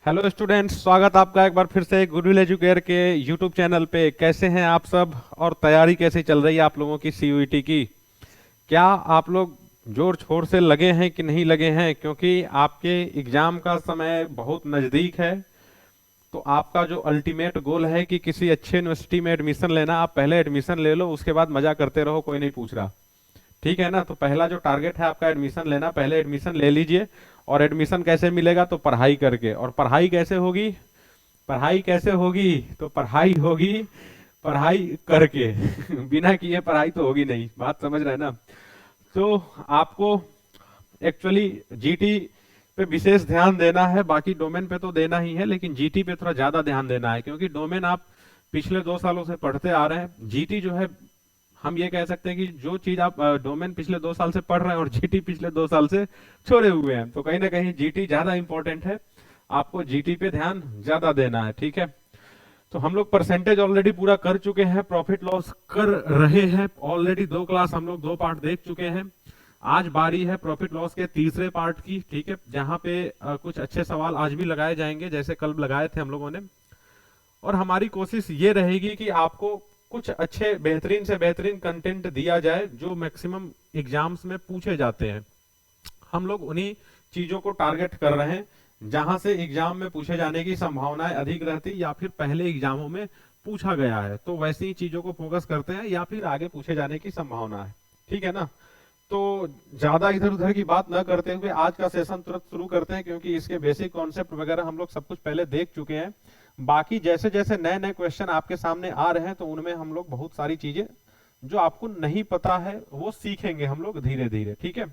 Hello students, स्वागत आपका एक बार फिर से गुड विल एजुकेयर के यूट्यूब चैनल पे। कैसे हैं आप सब और तैयारी कैसे चल रही है आप लोगों की सीयूईटी की? क्या आप लोग जोर शोर से लगे हैं कि नहीं लगे हैं? क्योंकि आपके एग्जाम का समय बहुत नज़दीक है। तो आपका जो अल्टीमेट गोल है कि किसी अच्छे यूनिवर्सिटी में एडमिशन लेना, आप पहले एडमिशन ले लो, उसके बाद मजा करते रहो, कोई नहीं पूछ रहा। ठीक है ना? तो पहला जो टारगेट है आपका एडमिशन लेना, पहले एडमिशन ले लीजिए। और एडमिशन कैसे मिलेगा? तो पढ़ाई करके। और पढ़ाई कैसे होगी? पढ़ाई कैसे होगी? तो पढ़ाई होगी पढ़ाई करके। बिना किए पढ़ाई तो होगी नहीं, बात समझ रहे हैं ना? तो आपको एक्चुअली जीटी पे विशेष ध्यान देना है, बाकी डोमेन पे तो देना ही है, लेकिन जीटी पे थोड़ा ज्यादा ध्यान देना है, क्योंकि डोमेन आप पिछले 2 सालों से पढ़ते आ रहे हैं। जीटी जो है, हम ये कह सकते हैं कि जो चीज आप डोमेन पिछले 2 साल से पढ़ रहे हैं और जीटी पिछले 2 साल से छोड़े हुए हैं, तो कहीं ना कहीं जीटी ज्यादा इंपॉर्टेंट है। आपको जीटी पे ध्यान ज्यादा देना है, ठीक है? तो हम लोग परसेंटेज ऑलरेडी पूरा कर चुके हैं, प्रॉफिट लॉस कर रहे हैं ऑलरेडी। 2 क्लास हम लोग 2 पार्ट देख चुके हैं। आज बारी है प्रॉफिट लॉस के तीसरे पार्ट की, ठीक है? जहां पे कुछ अच्छे सवाल आज भी लगाए जाएंगे, जैसे कल लगाए थे हम लोगों ने। और हमारी कोशिश ये रहेगी कि आपको कुछ अच्छे बेहतरीन से बेहतरीन कंटेंट दिया जाए जो मैक्सिमम एग्जाम्स में पूछे जाते हैं। हम लोग उन्हीं चीजों को टारगेट कर रहे हैं जहां से एग्जाम में पूछे जाने की संभावनाएं अधिक रहती, या फिर पहले एग्जामों में पूछा गया है तो वैसी ही चीजों को फोकस करते हैं, या फिर आगे पूछे जाने की संभावना है। ठीक है ना? तो ज्यादा इधर उधर की बात न करते हुए आज का सेशन तुरंत शुरू करते हैं, क्योंकि इसके बेसिक कॉन्सेप्ट वगैरह हम लोग सब कुछ पहले देख चुके हैं। बाकी जैसे जैसे नए नए क्वेश्चन आपके सामने आ रहे हैं, तो उनमें हम लोग बहुत सारी चीजें जो आपको नहीं पता है वो सीखेंगे हम लोग धीरे धीरे, ठीक है?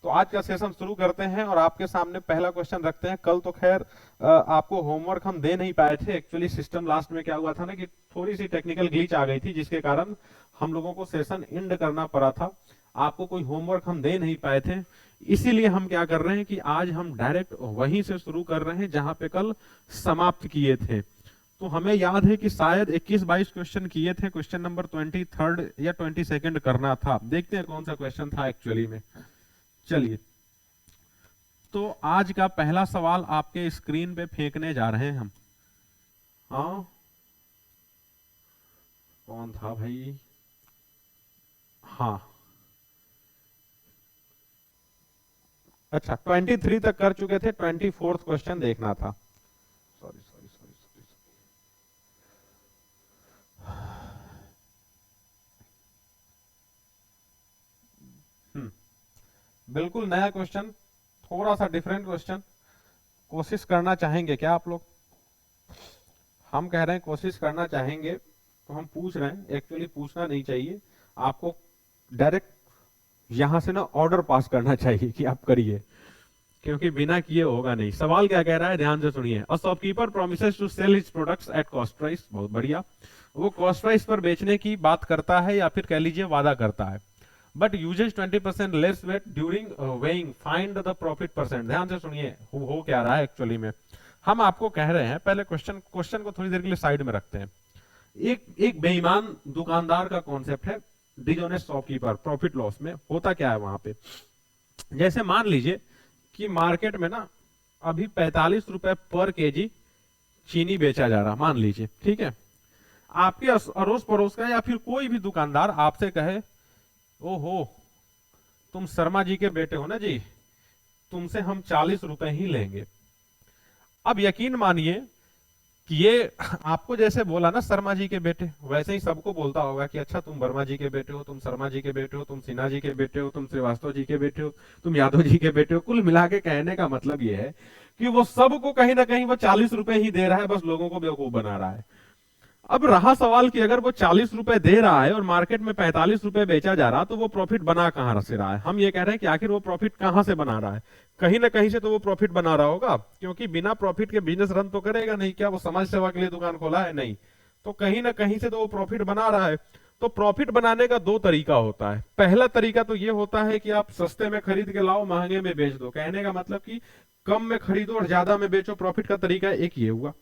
तो आज का सेशन शुरू करते हैं और आपके सामने पहला क्वेश्चन रखते हैं। कल तो खैर आपको होमवर्क हम दे नहीं पाए थे। एक्चुअली सिस्टम लास्ट में क्या हुआ था ना, कि थोड़ी सी टेक्निकल ग्लिच आ गई थी, जिसके कारण हम लोगों को सेशन एंड करना पड़ा था। आपको कोई होमवर्क हम दे नहीं पाए थे, इसीलिए हम क्या कर रहे हैं कि आज हम डायरेक्ट वहीं से शुरू कर रहे हैं जहां पे कल समाप्त किए थे। तो हमें याद है कि शायद 21-22 क्वेश्चन किए थे, क्वेश्चन नंबर 23 या 22 करना था। देखते हैं कौन सा क्वेश्चन था एक्चुअली में। चलिए, तो आज का पहला सवाल आपके स्क्रीन पे फेंकने जा रहे हैं हम। हाँ, कौन था भाई? हाँ, अच्छा 23 तक कर चुके थे, 24th क्वेश्चन देखना था। Sorry sorry sorry sorry. बिल्कुल नया क्वेश्चन, थोड़ा सा डिफरेंट क्वेश्चन। कोशिश करना चाहेंगे क्या आप लोग? हम कह रहे हैं कोशिश करना चाहेंगे, तो हम पूछ रहे हैं। एक्चुअली पूछना नहीं चाहिए आपको, डायरेक्ट यहां से ना ऑर्डर पास करना चाहिए कि आप करिए, क्योंकि बिना किए होगा नहीं। सवाल क्या कह रहा है, ध्यान से सुनिए। A shopkeeper promises to sell his products at cost price. बहुत बढ़िया। वो कॉस्ट प्राइस पर बेचने की बात करता है, या फिर कह लीजिए वादा करता है, but uses 20% less weight during weighing, find the profit percent. ध्यान से सुनिए हो क्या रहा है एक्चुअली में। हम आपको कह रहे हैं, पहले क्वेश्चन को थोड़ी देर के लिए साइड में रखते हैं। एक एक बेईमान दुकानदार का कॉन्सेप्ट है डिसऑनेस्ट शॉपकीपर प्रॉफिट लॉस में। होता क्या है वहां पे? जैसे मान लीजिए कि मार्केट में ना अभी 45 रुपए पर केजी चीनी बेचा जा रहा, मान लीजिए, ठीक है? आपके अड़ोस पड़ोस का या फिर कोई भी दुकानदार आपसे कहे, ओहो, तुम शर्मा जी के बेटे हो ना जी, तुमसे हम 40 रुपए ही लेंगे। अब यकीन मानिए कि ये आपको जैसे बोला ना शर्मा जी के बेटे, वैसे ही सबको बोलता होगा कि अच्छा तुम वर्मा जी के बेटे हो, तुम शर्मा जी के बेटे हो, तुम सिन्हा जी के बेटे हो, तुम श्रीवास्तव जी के बेटे हो, तुम यादव जी के बेटे हो। कुल मिला के कहने का मतलब ये है कि वो सबको कहीं ना कहीं वो 40 रुपए ही दे रहा है, बस लोगों को बेवकूफ बना रहा है। अब रहा सवाल कि अगर वो 40 रुपए दे रहा है और मार्केट में 45 रुपए बेचा जा रहा, तो वो प्रॉफिट बना कहां से रहा है? हम ये कह रहे हैं कि आखिर वो प्रॉफिट कहां से बना रहा है? कहीं ना कहीं से तो वो प्रॉफिट बना रहा होगा, क्योंकि बिना प्रॉफिट के बिजनेस रन तो करेगा नहीं। क्या वो समाज सेवा के लिए दुकान खोला है? नहीं। तो कहीं ना कहीं से तो वो प्रॉफिट बना रहा है। तो प्रॉफिट बनाने का दो तरीका होता है। पहला तरीका तो ये होता है कि आप सस्ते में खरीद के लाओ, महंगे में बेच दो। कहने का मतलब कि कम में खरीदो और ज्यादा में बेचो। प्रॉफिट का तरीका एक ये हुआ।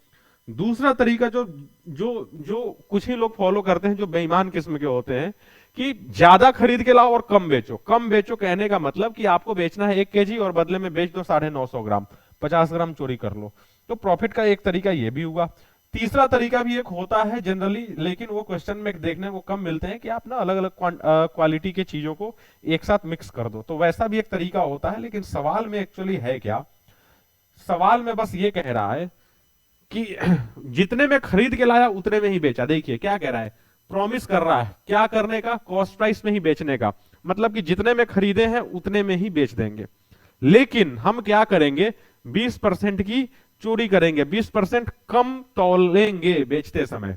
दूसरा तरीका जो जो जो कुछ ही लोग फॉलो करते हैं, जो बेईमान किस्म के होते हैं, कि ज्यादा खरीद के लाओ और कम बेचो। कम बेचो कहने का मतलब कि आपको बेचना है 1 केजी और बदले में बेच दो 950 ग्राम, 50 ग्राम चोरी कर लो। तो प्रॉफिट का एक तरीका ये भी हुआ। तीसरा तरीका भी एक होता है जनरली, लेकिन वो क्वेश्चन में देखने को कम मिलते हैं, कि आप ना अलग अलग क्वालिटी के चीजों को एक साथ मिक्स कर दो, तो वैसा भी एक तरीका होता है। लेकिन सवाल में एक्चुअली है क्या, सवाल में बस ये कह रहा है कि जितने में खरीद के लाया उतने में ही बेचा। देखिए क्या कह रहा है, प्रॉमिस कर रहा है क्या करने का, कॉस्ट प्राइस में ही बेचने का, मतलब कि जितने में खरीदे हैं उतने में ही बेच देंगे। लेकिन हम क्या करेंगे, 20% की चोरी करेंगे, 20% कम तौलेंगे बेचते समय।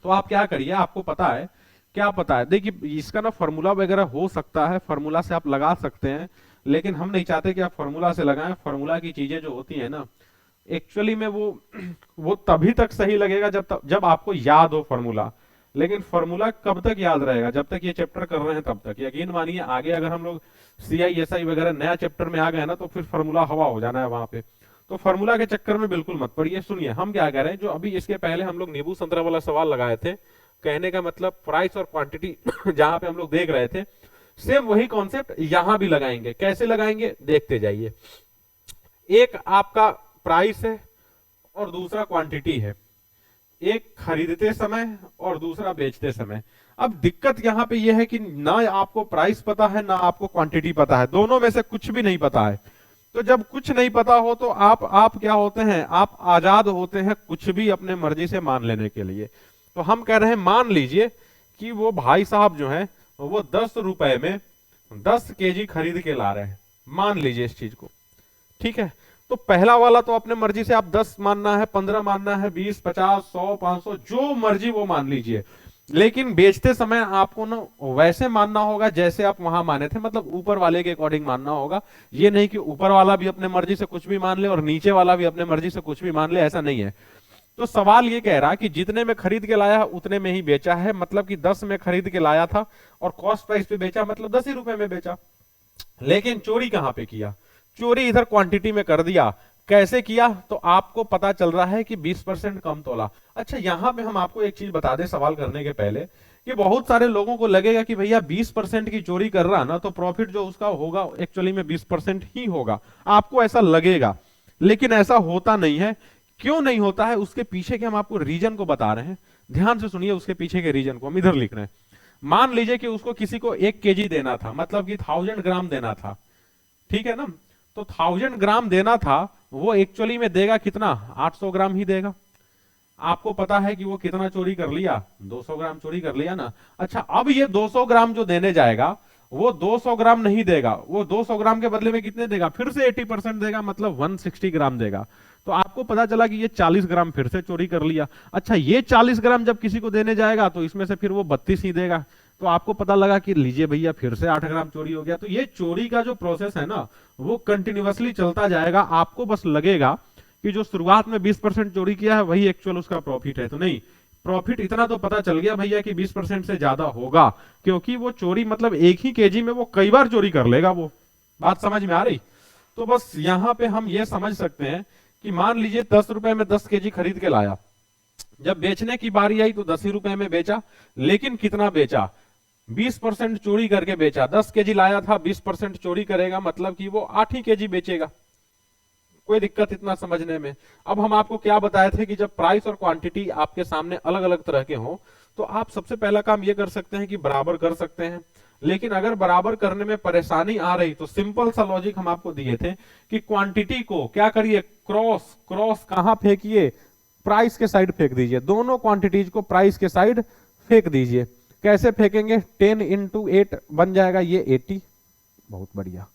तो आप क्या करिए, आपको पता है, क्या पता है, देखिए इसका ना फॉर्मूला वगैरह हो सकता है, फॉर्मूला से आप लगा सकते हैं, लेकिन हम नहीं चाहते कि आप फॉर्मूला से लगाएं। फॉर्मूला की चीजें जो होती है ना, एक्चुअली में वो तभी तक सही लगेगा जब आपको याद हो फॉर्मूला। लेकिन फॉर्मूला कब तक याद रहेगा, जब तक ये चैप्टर कर रहे हैं तब तक। यकीन मानिए आगे अगर हम लोग CISI वगैरह नया चैप्टर में आ गए ना, तो फिर फॉर्मूला हवा हो जाना है वहां पे। तो फॉर्मूला के चक्कर में बिल्कुल मत पड़िए। सुनिए हम क्या कह रहे हैं, जो अभी इसके पहले हम लोग नींबू संतरा वाला सवाल लगाए थे, कहने का मतलब प्राइस और क्वांटिटी जहां पे हम लोग देख रहे थे, सेम वही कॉन्सेप्ट यहां भी लगाएंगे। कैसे लगाएंगे देखते जाइए। एक आपका प्राइस है और दूसरा क्वांटिटी है, एक खरीदते समय और दूसरा बेचते समय। अब दिक्कत यहां पे यह है कि ना आपको प्राइस पता है ना आपको क्वांटिटी पता है, दोनों में से कुछ भी नहीं पता है। तो जब कुछ नहीं पता हो तो आप क्या होते हैं, आप आजाद होते हैं कुछ भी अपने मर्जी से मान लेने के लिए। तो हम कह रहे हैं, मान लीजिए कि वो भाई साहब जो हैं वो 10 रुपए में 10 केजी खरीद के ला रहे हैं, मान लीजिए इस चीज को, ठीक है। तो पहला वाला तो अपने मर्जी से आप 10 मानना है, 15 मानना है, 20, 50, 100, 500 जो मर्जी वो मान लीजिए। लेकिन बेचते समय आपको ना वैसे मानना होगा जैसे आप वहां माने थे, मतलब ऊपर वाले के अकॉर्डिंग मानना होगा। ये नहीं कि ऊपर वाला भी अपने मर्जी से कुछ भी मान ले और नीचे वाला भी अपने मर्जी से कुछ भी मान ले, ऐसा नहीं है। तो सवाल ये कह रहा कि जितने में खरीद के लाया उतने में ही बेचा है, मतलब कि 10 में खरीद के लाया था और कॉस्ट प्राइस पे बेचा, मतलब 10 ही रुपए में बेचा। लेकिन चोरी कहां पे किया, चोरी इधर क्वांटिटी में कर दिया। कैसे किया, तो आपको पता चल रहा है कि 20% कम तोला। अच्छा यहां पे हम आपको एक चीज बता दें सवाल करने के पहले, कि बहुत सारे लोगों को लगेगा कि भैया 20% की चोरी कर रहा ना, तो प्रॉफिट जो उसका होगा एक्चुअली में 20% ही होगा, आपको ऐसा लगेगा। लेकिन ऐसा होता नहीं है। क्यों नहीं होता है, उसके पीछे के हम आपको रीजन को बता रहे हैं। ध्यान से सुनिए उसके पीछे के रीजन को, हम इधर लिख रहे हैं। मान लीजिए कि उसको किसी को 1 केजी देना था, मतलब कि 1000 ग्राम देना था, ठीक है ना। तो 1000 ग्राम देना था, वो एक्चुअली में देगा कितना, 800 ग्राम ही देगा। आपको पता है कि वो कितना चोरी कर लिया, 200 ग्राम चोरी कर लिया ना। अच्छा अब ये 200 ग्राम जो देने जाएगा, वो 200 ग्राम नहीं देगा, वो 200 ग्राम के बदले में कितने देगा, फिर से 80% देगा, मतलब 160 ग्राम देगा। तो आपको पता चला कि ये 40 ग्राम फिर से चोरी कर लिया। अच्छा ये 40 ग्राम जब किसी को देने जाएगा तो इसमें से फिर वो 32 ही देगा। तो आपको पता लगा कि लीजिए भैया फिर से 8 ग्राम चोरी हो गया। तो ये चोरी का जो प्रोसेस है ना, वो कंटिन्यूअसली चलता जाएगा। आपको बस लगेगा कि जो शुरुआत में 20% चोरी किया है वही एक्चुअल उसका प्रॉफिट है, तो नहीं। प्रॉफिट इतना तो पता चल गया भैया कि 20% से ज्यादा होगा, क्योंकि वो चोरी मतलब एक ही केजी में वो कई बार चोरी कर लेगा। वो बात समझ में आ रही। तो बस यहां पे हम ये समझ सकते हैं कि मान लीजिए 10 रुपए में 10 केजी खरीद के लाया, जब बेचने की बारी आई तो 10 ही रुपए में बेचा। लेकिन कितना बेचा, 20% चोरी करके बेचा। 10 केजी लाया था, 20% चोरी करेगा, मतलब कि वो 8 ही केजी बेचेगा। कोई दिक्कत इतना समझने में। अब हम आपको क्या बताए थे कि जब प्राइस और क्वांटिटी आपके सामने अलग अलग तरह के हो, तो आप सबसे पहला काम ये कर सकते हैं कि बराबर कर सकते हैं। लेकिन अगर बराबर करने में परेशानी आ रही तो सिंपल सा लॉजिक हम आपको दिए थे कि क्वांटिटी को क्या करिए, क्रॉस क्रॉस कहां फेंकिए, प्राइस के साइड फेंक दीजिए। दोनों क्वांटिटीज को प्राइस के साइड फेंक दीजिए। कैसे फेंकेंगे, 10 इंटू 8 बन जाएगा ये 80, बहुत बढ़िया।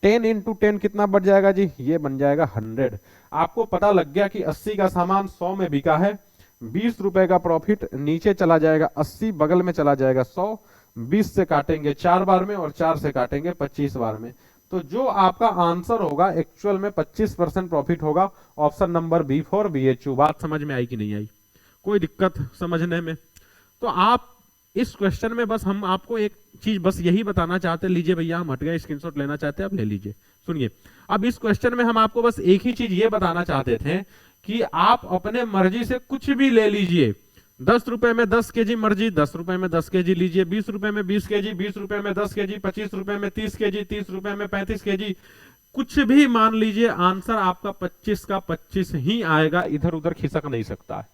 10 इंटू 10 कितना बढ़ जाएगा जी, ये बन जाएगा 100। आपको पता लग गया कि 80 का सामान 100 में बिका है, 20 रुपए का प्रॉफिट, नीचे चला जाएगा 80, बगल में चला जाएगा 100, 20 से काटेंगे 4 बार में और 4 से काटेंगे 25 बार में। तो जो आपका आंसर होगा एक्चुअल में 25% प्रॉफिट होगा। Option number B for BHU। बात समझ में आई कि नहीं आई, कोई दिक्कत समझने में। तो आप इस क्वेश्चन में बस हम आपको एक चीज बस यही बताना चाहते, लीजिए भैया हम हट गए, स्क्रीनशॉट लेना चाहते हैं आप ले लीजिए। सुनिए अब इस क्वेश्चन में हम आपको बस एक ही चीज ये बताना चाहते थे कि आप अपने मर्जी से कुछ भी ले लीजिए। 10 रुपए में 10 केजी मर्जी, 10 रुपए में 10 केजी लीजिए, 20 रुपए में 20 केजी, 20 रुपए में 10 केजी, 25 रुपए में 30 केजी, 30 रुपए में 35 केजी, कुछ भी मान लीजिए, आंसर आपका 25 का 25 ही आएगा, इधर उधर खिसक नहीं सकता है।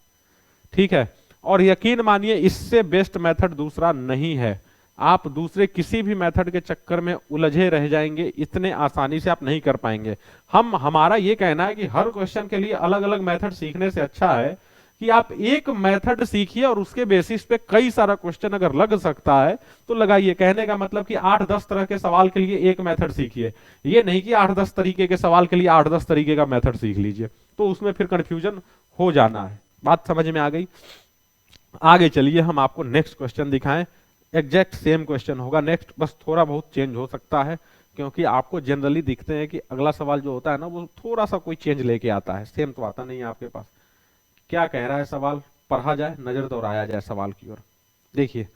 ठीक है, और यकीन मानिए इससे बेस्ट मेथड दूसरा नहीं है। आप दूसरे किसी भी मेथड के चक्कर में उलझे रह जाएंगे, इतने आसानी से आप नहीं कर पाएंगे। हमारा ये कहना है कि हर क्वेश्चन के लिए अलग अलग मेथड सीखने से अच्छा है कि आप एक मेथड सीखिए और उसके बेसिस पे कई सारा क्वेश्चन अगर लग सकता है तो लगाइए। कहने का मतलब कि 8-10 तरह के सवाल के लिए एक मेथड सीखिए, ये नहीं कि 8-10 तरीके के सवाल के लिए 8-10 तरीके का मेथड सीख लीजिए, तो उसमें फिर कंफ्यूजन हो जाना है। बात समझ में आ गई? आगे चलिए, हम आपको नेक्स्ट क्वेश्चन दिखाएं। एग्जैक्ट सेम क्वेश्चन होगा नेक्स्ट, बस थोड़ा बहुत चेंज हो सकता है, क्योंकि आपको जनरली दिखते हैं कि अगला सवाल जो होता है ना वो थोड़ा सा कोई चेंज लेके आता है, सेम तो आता नहीं है आपके पास। क्या कह रहा है सवाल, पढ़ा जाए, नजर दौड़ाया जाए सवाल की ओर। देखिए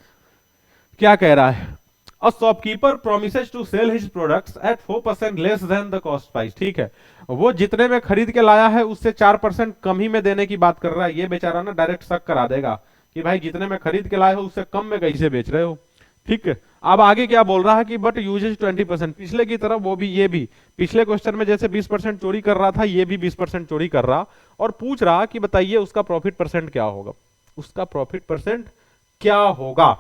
क्या कह रहा है, a shopkeeper promises to sell his products at 4% less than the cost price. ठीक है, वो जितने में खरीद के लाया है उससे 4% कम ही में देने की बात कर रहा है। ये बेचारा ना डायरेक्ट शक करा देगा कि भाई जितने में खरीद के लाए हो उससे कम में कैसे बेच रहे हो। ठीक है, अब आगे क्या बोल रहा है कि बट यूजेज 20%, पिछले की तरह वो भी, ये भी पिछले क्वेश्चन में जैसे 20% चोरी कर रहा था, ये भी 20% चोरी कर रहा, और पूछ रहा कि बताइए उसका प्रॉफिट परसेंट क्या होगा, उसका प्रॉफिट परसेंट क्या होगा।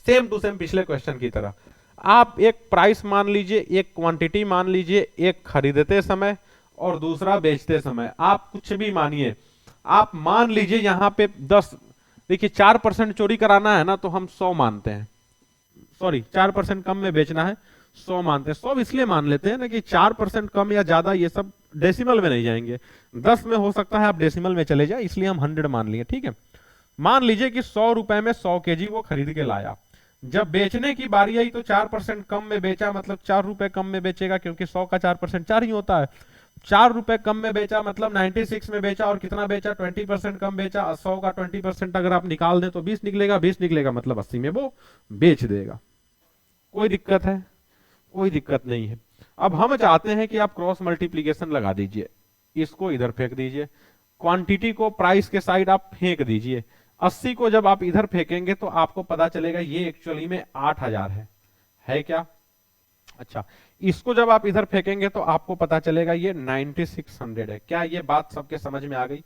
सेम टू सेम पिछले क्वेश्चन की तरह। आप एक प्राइस मान लीजिए, एक क्वांटिटी मान लीजिए, एक खरीदते समय और दूसरा बेचते समय, आप कुछ भी मानिए। आप मान लीजिए यहां पे 10, देखिए 4% चोरी कराना है ना तो हम 100 मानते हैं, सॉरी 4% कम में बेचना है 100 मानते हैं। 100 इसलिए मान लेते हैं ना कि 4% कम या ज्यादा ये सब डेसिमल में नहीं जाएंगे, 10 में हो सकता है आप डेसिमल में चले जाए, इसलिए हम 100 मान लिए। ठीक है, मान लीजिए कि 100 रुपए में 100 केजी वो खरीद के लाया, जब बेचने की बारी आई तो 4% कम में बेचा, मतलब 4 रुपए कम में बेचेगा, क्योंकि 100 का 4% 4 ही होता है। 4 रुपए कम में बेचा मतलब 96 में बेचा, और कितना बेचा, 20% कम बेचा। 100 का 20% अगर आप निकाल दें तो 20 निकलेगा, 20 निकलेगा मतलब 80 में वो बेच देगा। कोई दिक्कत है? कोई दिक्कत नहीं है। अब हम चाहते हैं कि आप क्रॉस मल्टीप्लीकेशन लगा दीजिए, इसको इधर फेंक दीजिए, क्वांटिटी को प्राइस के साइड आप फेंक दीजिए। 80 को जब आप इधर फेंकेंगे तो आपको पता चलेगा ये एक्चुअली में 8000 है क्या? अच्छा, इसको जब आप इधर फेंकेंगे तो आपको पता चलेगा ये 9600 है। क्या ये बात सबके समझ में आ गई?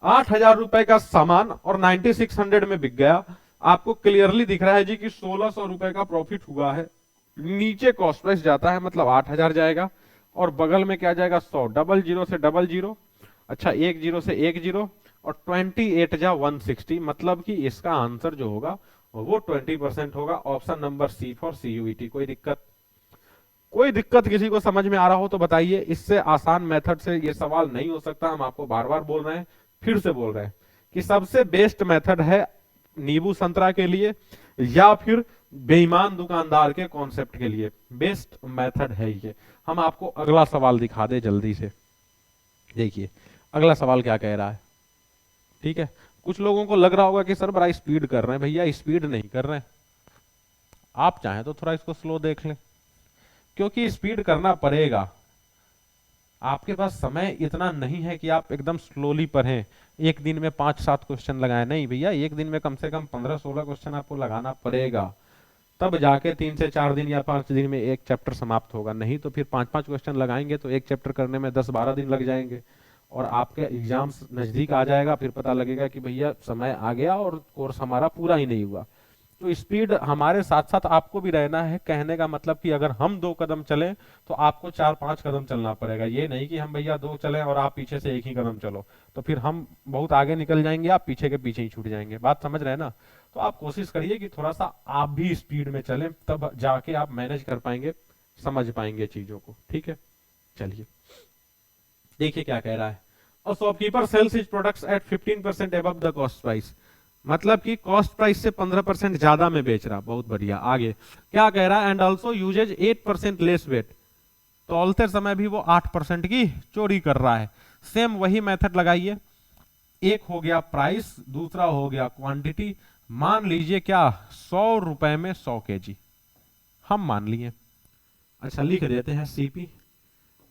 8000 रुपए का सामान और 9600 में बिक गया, आपको क्लियरली दिख रहा है जी कि 1600 रुपए का प्रॉफिट हुआ है। नीचे कॉस्ट प्राइस जाता है मतलब 8000 जाएगा, और बगल में क्या जाएगा, 100, डबल जीरो से डबल जीरो, अच्छा 1 जीरो से 1 जीरो, और 28 जा 160, मतलब कि इसका आंसर जो होगा वो 20% होगा। Option number C for CUET. कोई दिक्कत? कोई दिक्कत किसी को समझ में आ रहा हो तो बताइए। इससे आसान मेथड से ये सवाल नहीं हो सकता। हम आपको बार बार बोल रहे हैं, फिर से बोल रहे हैं कि सबसे बेस्ट मेथड है नींबू संतरा के लिए या फिर बेईमान दुकानदार के कॉन्सेप्ट के लिए बेस्ट मेथड है ये। हम आपको अगला सवाल दिखा दे जल्दी से। देखिए अगला सवाल क्या कह रहा है। ठीक है, कुछ लोगों को लग रहा होगा कि सर बड़ा स्पीड कर रहे हैं। भैया स्पीड नहीं कर रहे हैं, आप चाहें तो थोड़ा इसको स्लो देख लें, क्योंकि स्पीड करना पड़ेगा। आपके पास समय इतना नहीं है कि आप एकदम स्लोली पढ़ें, एक दिन में 5-7 क्वेश्चन लगाएं। नहीं भैया, एक दिन में कम से कम 15-16 क्वेश्चन आपको लगाना पड़ेगा, तब जाके 3 से 4 दिन या 5 दिन में एक चैप्टर समाप्त होगा। नहीं तो फिर 5-5 क्वेश्चन लगाएंगे तो एक चैप्टर करने में 10-12 दिन लग जाएंगे, और आपके एग्जाम्स नजदीक आ जाएगा, फिर पता लगेगा कि भैया समय आ गया और कोर्स हमारा पूरा ही नहीं हुआ। तो स्पीड हमारे साथ साथ आपको भी रहना है। कहने का मतलब कि अगर हम 2 कदम चलें तो आपको 4-5 कदम चलना पड़ेगा। ये नहीं कि हम भैया 2 चलें और आप पीछे से 1 ही कदम चलो, तो फिर हम बहुत आगे निकल जाएंगे, आप पीछे के पीछे ही छूट जाएंगे। बात समझ रहे हैं ना? तो आप कोशिश करिए कि थोड़ा सा आप भी स्पीड में चलें, तब जाके आप मैनेज कर पाएंगे, समझ पाएंगे चीजों को। ठीक है, चलिए देखिए क्या कह रहा है। और shopkeeper sales his products eight 15% above the cost price, मतलब कि कॉस्ट प्राइस से 15% ज्यादा में बेच रहा। बहुत बढ़िया। आगे क्या कह रहा है, and also uses 8% less weight, तौलते समय भी वो 8% की चोरी कर रहा है। सेम वही मेथड लगाइए, एक हो गया प्राइस, दूसरा हो गया क्वांटिटी। मान लीजिए क्या, 100 रुपए में 100 केजी हम मान लिए। अच्छा लिख देते हैं सीपी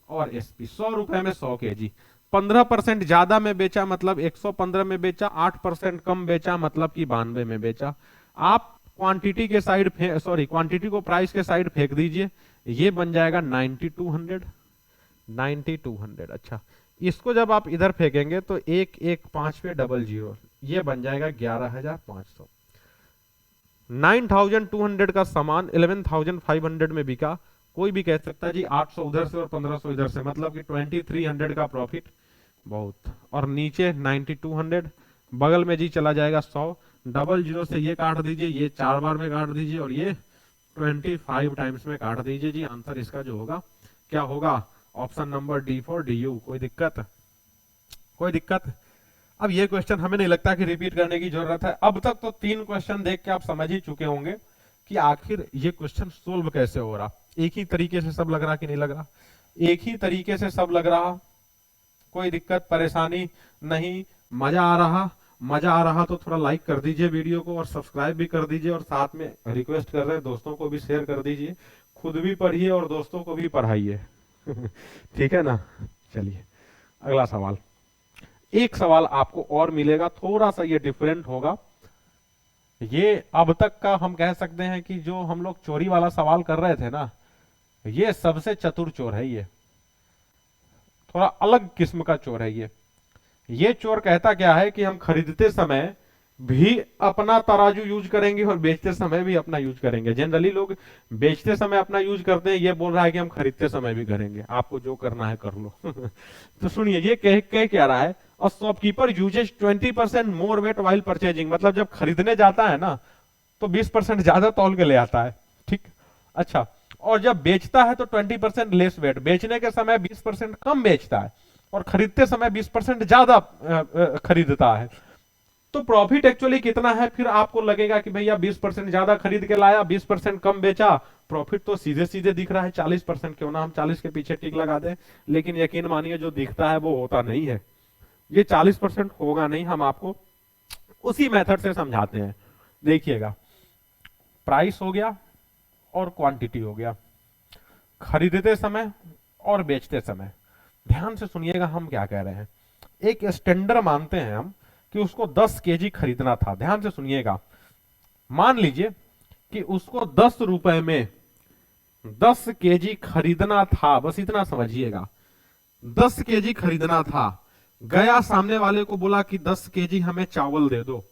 और एसपी। 100 रुपए में 100 केजी, 15% ज्यादा में बेचा मतलब 115 में बेचा, 8% कम बेचा मतलब कि 92 में बेचा। आप क्वांटिटी के साइड सॉरी क्वांटिटी को प्राइस के साइड फेंक दीजिए, ये बन जाएगा 9200, 9200। अच्छा, इसको जब आप इधर फेंकेंगे तो 115 पे डबल जीरो, ये बन जाएगा 11500। 9200 का सामान 11500 में बिका। कोई भी कह सकता है जी 800 उधर से और 1500 इधर से, मतलब कि 2300 का प्रॉफिट बहुत। और नीचे 9200, बगल में जी चला जाएगा 100, डबल जीरो से ये काट दीजिए, ये 4 बार में काट दीजिए और ये 25 टाइम्स में काट दीजिए जी। आंसर इसका जो होगा क्या होगा? Option number D for D you. कोई दिक्कत? कोई दिक्कत? अब ये क्वेश्चन हमें नहीं लगता कि रिपीट करने की जरूरत है। अब तक तो 3 क्वेश्चन देख के आप समझ ही चुके होंगे कि आखिर ये क्वेश्चन सोल्व कैसे हो रहा। एक ही तरीके से सब लग रहा कि नहीं लग रहा? एक ही तरीके से सब लग रहा। कोई दिक्कत परेशानी नहीं? मजा आ रहा? मजा आ रहा तो थोड़ा लाइक कर दीजिए वीडियो को और सब्सक्राइब भी कर दीजिए, और साथ में रिक्वेस्ट कर रहे हैं दोस्तों को भी शेयर कर दीजिए। खुद भी पढ़िए और दोस्तों को भी पढ़ाइए। ठीक है ना? चलिए अगला सवाल। एक सवाल आपको और मिलेगा, थोड़ा सा ये डिफरेंट होगा। ये अब तक का हम कह सकते हैं कि जो हम लोग चोरी वाला सवाल कर रहे थे ना, ये सबसे चतुर चोर है। ये थोड़ा अलग किस्म का चोर है। ये चोर कहता क्या है कि हम खरीदते समय भी अपना तराजू यूज करेंगे और बेचते समय भी अपना यूज करेंगे। जनरली लोग बेचते समय अपना यूज करते हैं, ये बोल रहा है कि हम खरीदते समय भी करेंगे। आपको जो करना है कर लो। तो सुनिए, ये कह क्या रहा है? और shopkeeper uses 20% more weight while purchasing, मतलब जब खरीदने जाता है ना तो 20% ज्यादा तौल के ले आता है। ठीक, अच्छा, और जब बेचता है तो 20% लेस वेट, बेचने के समय 20% कम बेचता है और खरीदते समय 20% ज्यादा खरीदता है। तो प्रॉफिट एक्चुअली कितना है? फिर आपको लगेगा कि भैया 20% ज्यादा खरीद के लाया, 20% कम बेचा, प्रॉफिट तो सीधे सीधे दिख रहा है 40%। क्यों ना हम 40 के पीछे टिक लगा दें, लेकिन यकीन मानिए जो दिखता है वो होता नहीं है। ये 40% होगा नहीं। हम आपको उसी मेथड से समझाते हैं। देखिएगा, प्राइस हो गया और क्वांटिटी हो गया, खरीदते समय और बेचते समय। ध्यान से सुनिएगा हम क्या कह रहे हैं। एक स्टैंडर्ड मानते हैं हम कि उसको 10 केजी खरीदना था। ध्यान से सुनिएगा, मान लीजिए कि उसको 10 रुपए में 10 केजी खरीदना था, बस इतना समझिएगा। 10 केजी खरीदना था, गया सामने वाले को बोला कि 10 केजी हमें चावल दे दो,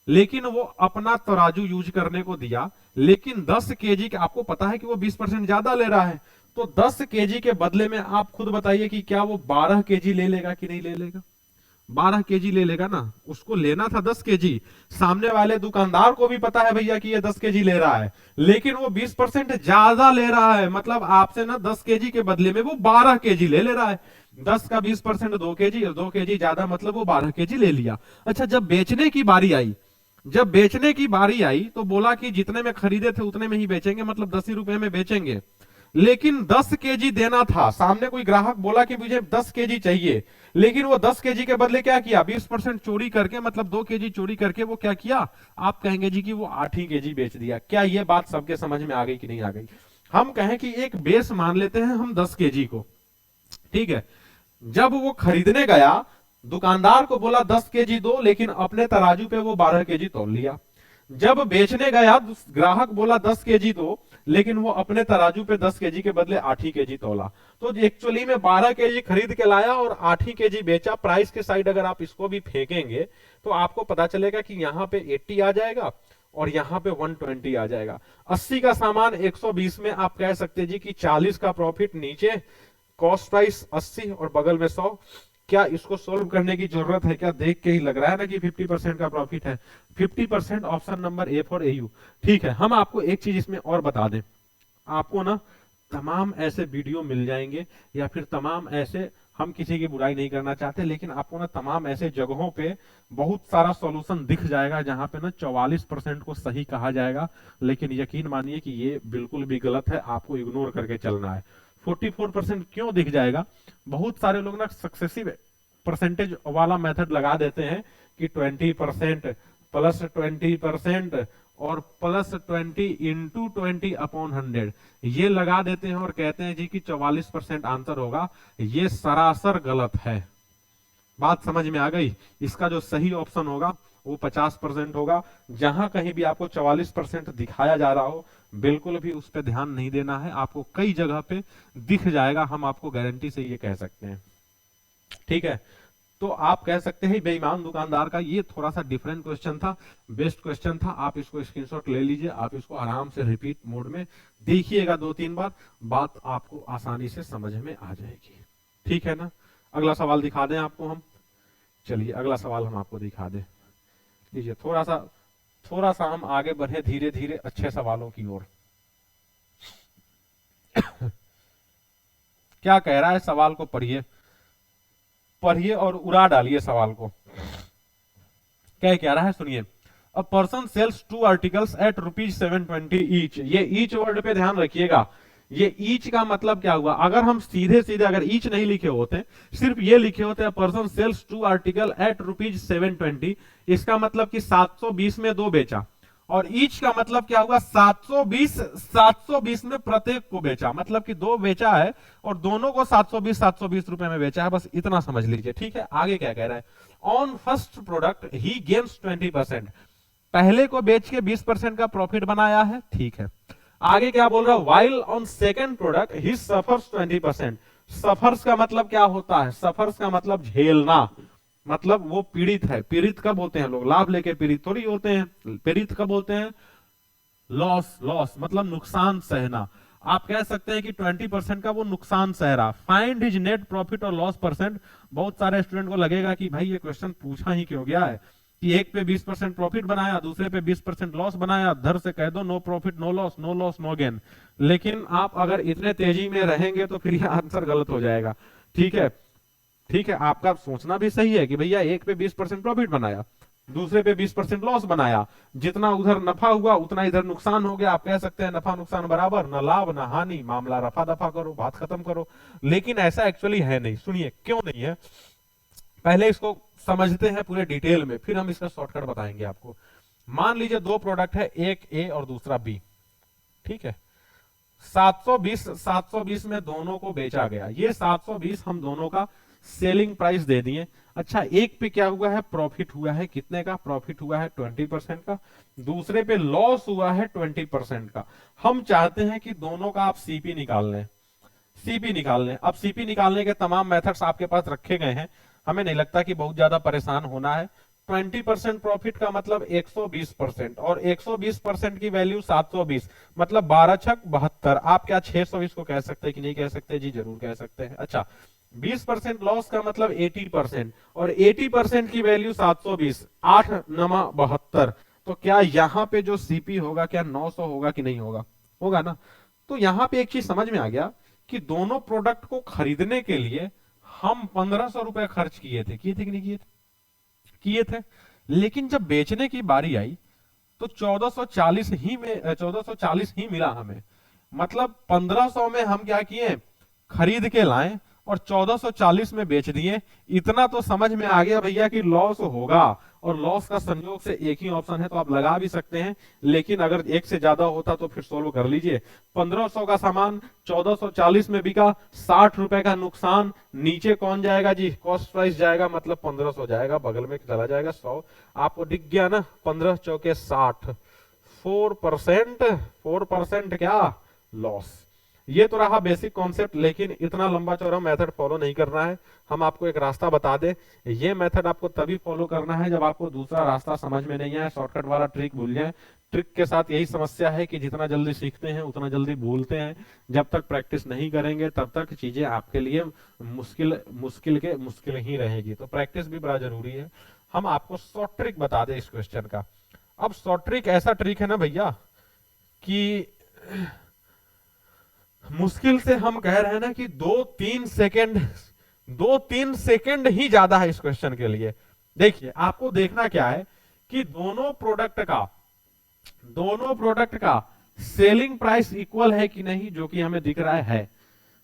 लेकिन वो अपना तराजू यूज करने को दिया, लेकिन 10 केजी के आपको पता है कि वो 20% ज्यादा ले रहा है, तो 10 केजी के बदले में आप खुद बताइए कि क्या वो 12 केजी ले लेगा कि नहीं ले लेगा? 12 केजी ले लेगा ना। उसको लेना था 10 केजी, सामने वाले दुकानदार को भी पता है भैया कि ये 10 केजी ले रहा है, लेकिन वो 20% ज्यादा ले रहा है, मतलब आपसे ना 10 केजी के बदले में वो 12 केजी ले रहा है। 10 का 20% 2 केजी, और 2 केजी ज्यादा मतलब वो 12 केजी ले लिया। अच्छा, जब बेचने की बारी आई तो बोला कि जितने में खरीदे थे उतने में ही बेचेंगे, मतलब 10 ही रुपए में बेचेंगे, लेकिन 10 केजी देना था। सामने कोई ग्राहक बोला कि मुझे 10 केजी चाहिए, लेकिन वो 10 केजी के बदले क्या किया? 20% चोरी करके, मतलब 2 केजी चोरी करके वो क्या किया? आप कहेंगे जी कि वो 8 ही केजी बेच दिया। क्या ये बात सबके समझ में आ गई कि नहीं आ गई? हम कहें कि एक बेस मान लेते हैं हम 10 केजी को, ठीक है। जब वो खरीदने गया, दुकानदार को बोला 10 केजी दो, लेकिन अपने तराजू पे वो 12 केजी तौल लिया। जब बेचने गया, ग्राहक बोला 10 केजी दो, लेकिन वो अपने तराजू पे 10 केजी के बदले 8 ही केजी तोला। तो एक्चुअली में 12 केजी खरीद के लाया और 8 ही केजी बेचा। प्राइस के साइड अगर आप इसको भी फेंकेंगे तो आपको पता चलेगा कि यहाँ पे 80 आ जाएगा और यहाँ पे 120 आ जाएगा। 80 का सामान 120 में आप कह सकते जी कि 40 का प्रॉफिट। नीचे कॉस्ट प्राइस 80 और बगल में 100। क्या इसको सोल्व करने की जरूरत है? क्या देख के ही लग रहा है ना कि 50% का प्रॉफिट है? 50%, option number A for AU. ठीक है, हम आपको एक चीज इसमें और बता दें। आपको ना तमाम ऐसे वीडियो मिल जाएंगे, या फिर तमाम ऐसे, हम किसी की बुराई नहीं करना चाहते, लेकिन आपको ना तमाम ऐसे जगहों पे बहुत सारा सॉल्यूशन दिख जाएगा जहां पे ना 44% को सही कहा जाएगा, लेकिन यकीन मानिए कि ये बिल्कुल भी गलत है। आपको इग्नोर करके चलना है। 44% क्यों दिख जाएगा? बहुत सारे लोग ना सक्सेसिव परसेंटेज वाला मेथड लगा देते हैं कि 20% प्लस 20% और प्लस 20 इंटू 20/100 ये लगा देते हैं और कहते हैं जी कि 44% आंसर होगा। ये सरासर गलत है। बात समझ में आ गई? इसका जो सही ऑप्शन होगा वो 50% होगा। जहां कहीं भी आपको 44% दिखाया जा रहा हो, बिल्कुल भी उस पर ध्यान नहीं देना है, आपको कई जगह पे दिख जाएगा, हम आपको गारंटी से ये कह सकते हैं। ठीक है, तो आप कह सकते हैं बेईमान दुकानदार का ये थोड़ा सा डिफरेंट क्वेश्चन था, बेस्ट क्वेश्चन था। आप इसको स्क्रीनशॉट ले लीजिए, आप इसको आराम से रिपीट मोड में देखिएगा 2-3 बार, बात आपको आसानी से समझ में आ जाएगी। ठीक है ना, अगला सवाल दिखा दें आपको हम। चलिए अगला सवाल हम आपको दिखा दें, लीजिए थोड़ा सा हम आगे बढ़े धीरे धीरे अच्छे सवालों की ओर। क्या कह रहा है, सवाल को पढ़िए, पढ़िए और उड़ा डालिए सवाल को। क्या कह रहा है सुनिए, a person sells 2 articles at ₹720 each. ये ईच वर्ड पे ध्यान रखिएगा, ये ईच का मतलब क्या हुआ, अगर हम सीधे सीधे अगर ईच नहीं लिखे होते, सिर्फ ये लिखे होते पर्सन सेल्स 2 आर्टिकल एट ₹720, इसका मतलब कि 720 में 2 बेचा, और ईच का मतलब क्या हुआ 720 में प्रत्येक को बेचा, मतलब कि 2 बेचा है और दोनों को 720 रुपए में बेचा है, बस इतना समझ लीजिए। ठीक है, आगे क्या कह रहा है, on first product he gains 20%, पहले को बेच के 20% का प्रॉफिट बनाया है। ठीक है, आगे क्या बोल रहा है, while on second product he suffers 20%। Suffers का मतलब क्या होता है, सफर्स का मतलब झेलना, मतलब वो पीड़ित है। पीड़ित कब होते हैं लोग, लाभ लेके पीड़ित थोड़ी होते हैं, पीड़ित कब होते हैं, लॉस मतलब नुकसान सहना। आप कह सकते हैं कि 20% का वो नुकसान सह रहा। फाइंड हिज नेट प्रॉफिट और लॉस परसेंट। बहुत सारे स्टूडेंट को लगेगा कि भाई ये क्वेश्चन पूछा ही क्यों गया है, कि एक पे 20% प्रॉफिट बनाया, दूसरे पे 20% लॉस बनाया, धर से कह दो no profit no loss, no loss no gain. लेकिन आप अगर इतने तेजी में रहेंगे तो फिर ये आंसर गलत हो जाएगा। ठीक है, ठीक है, आपका सोचना भी सही है कि भैया एक पे 20% प्रॉफिट बनाया, दूसरे पे 20% लॉस बनाया, जितना उधर नफा हुआ उतना इधर नुकसान हो गया। आप कह सकते हैं नफा नुकसान बराबर, ना लाभ ना हानि, मामला रफा दफा करो, बात खत्म करो। लेकिन ऐसा एक्चुअली है नहीं। सुनिए क्यों नहीं है, पहले इसको समझते हैं पूरे डिटेल में, फिर हम इसका शॉर्टकट बताएंगे आपको। मान लीजिए 2 प्रोडक्ट है, एक ए और दूसरा बी। ठीक है, 720 में दोनों को बेचा गया, ये 720 हम दोनों का सेलिंग प्राइस दे दिए। अच्छा, एक पे क्या हुआ है, प्रॉफिट हुआ है, कितने का प्रॉफिट हुआ है, 20% का, दूसरे पे लॉस हुआ है 20% का। हम चाहते हैं कि दोनों का आप सीपी निकाल लें, सीपी निकाल लें। अब सीपी निकालने के तमाम मेथड्स आपके पास रखे गए हैं, हमें नहीं लगता कि बहुत ज्यादा परेशान होना है। 20% प्रॉफिट का मतलब 120%, और 120% की वैल्यू 720, मतलब 12 छक 72। आप क्या 620 को कह सकते हैं कि नहीं कह सकते, जी जरूर कह सकते हैं। अच्छा, 20% लॉस का मतलब 80%, और 80% की वैल्यू 720, 8 नमा 72। तो क्या यहाँ पे जो सीपी होगा क्या 900 होगा कि नहीं होगा, होगा ना। तो यहाँ पे एक चीज समझ में आ गया कि दोनों प्रोडक्ट को खरीदने के लिए हम 1500 रुपए खर्च किए थे कि नहीं किए थे। लेकिन जब बेचने की बारी आई तो 1440 ही मिला हमें, मतलब 1500 में हम क्या किए, खरीद के लाए और 1440 में बेच दिए। इतना तो समझ में आ गया भैया कि लॉस होगा, और लॉस का संयोग से एक ही ऑप्शन है तो आप लगा भी सकते हैं, लेकिन अगर एक से ज्यादा होता तो फिर सोल्व कर लीजिए। 1500 का सामान 1440 में बिका, 60 रुपए का नुकसान, नीचे कौन जाएगा जी, कॉस्ट प्राइस जाएगा, मतलब 1500 जाएगा, बगल में चला जाएगा 100। आपको दिख गया ना, 15 चौके 60, 4% क्या लॉस। ये तो रहा बेसिक कॉन्सेप्ट, लेकिन इतना लंबा चौड़ा मेथड फॉलो नहीं करना है। हम आपको एक रास्ता बता दे, ये मेथड आपको तभी फॉलो करना है जब आपको दूसरा रास्ता समझ में नहीं आए, शॉर्टकट वाला ट्रिक भूल जाए। ट्रिक के साथ यही समस्या है कि जितना जल्दी सीखते हैं उतना जल्दी भूलते हैं। जब तक प्रैक्टिस नहीं करेंगे तब तक चीजें आपके लिए मुश्किल ही रहेगी। तो प्रैक्टिस भी बड़ा जरूरी है। हम आपको शॉर्ट ट्रिक बता दें इस क्वेश्चन का। अब शॉर्ट ट्रिक ऐसा ट्रिक है ना भैया कि मुश्किल से हम कह रहे हैं ना कि 2-3 सेकेंड ही ज्यादा है इस क्वेश्चन के लिए। देखिए आपको देखना क्या है कि दोनों प्रोडक्ट का सेलिंग प्राइस इक्वल है कि नहीं, जो कि हमें दिख रहा है।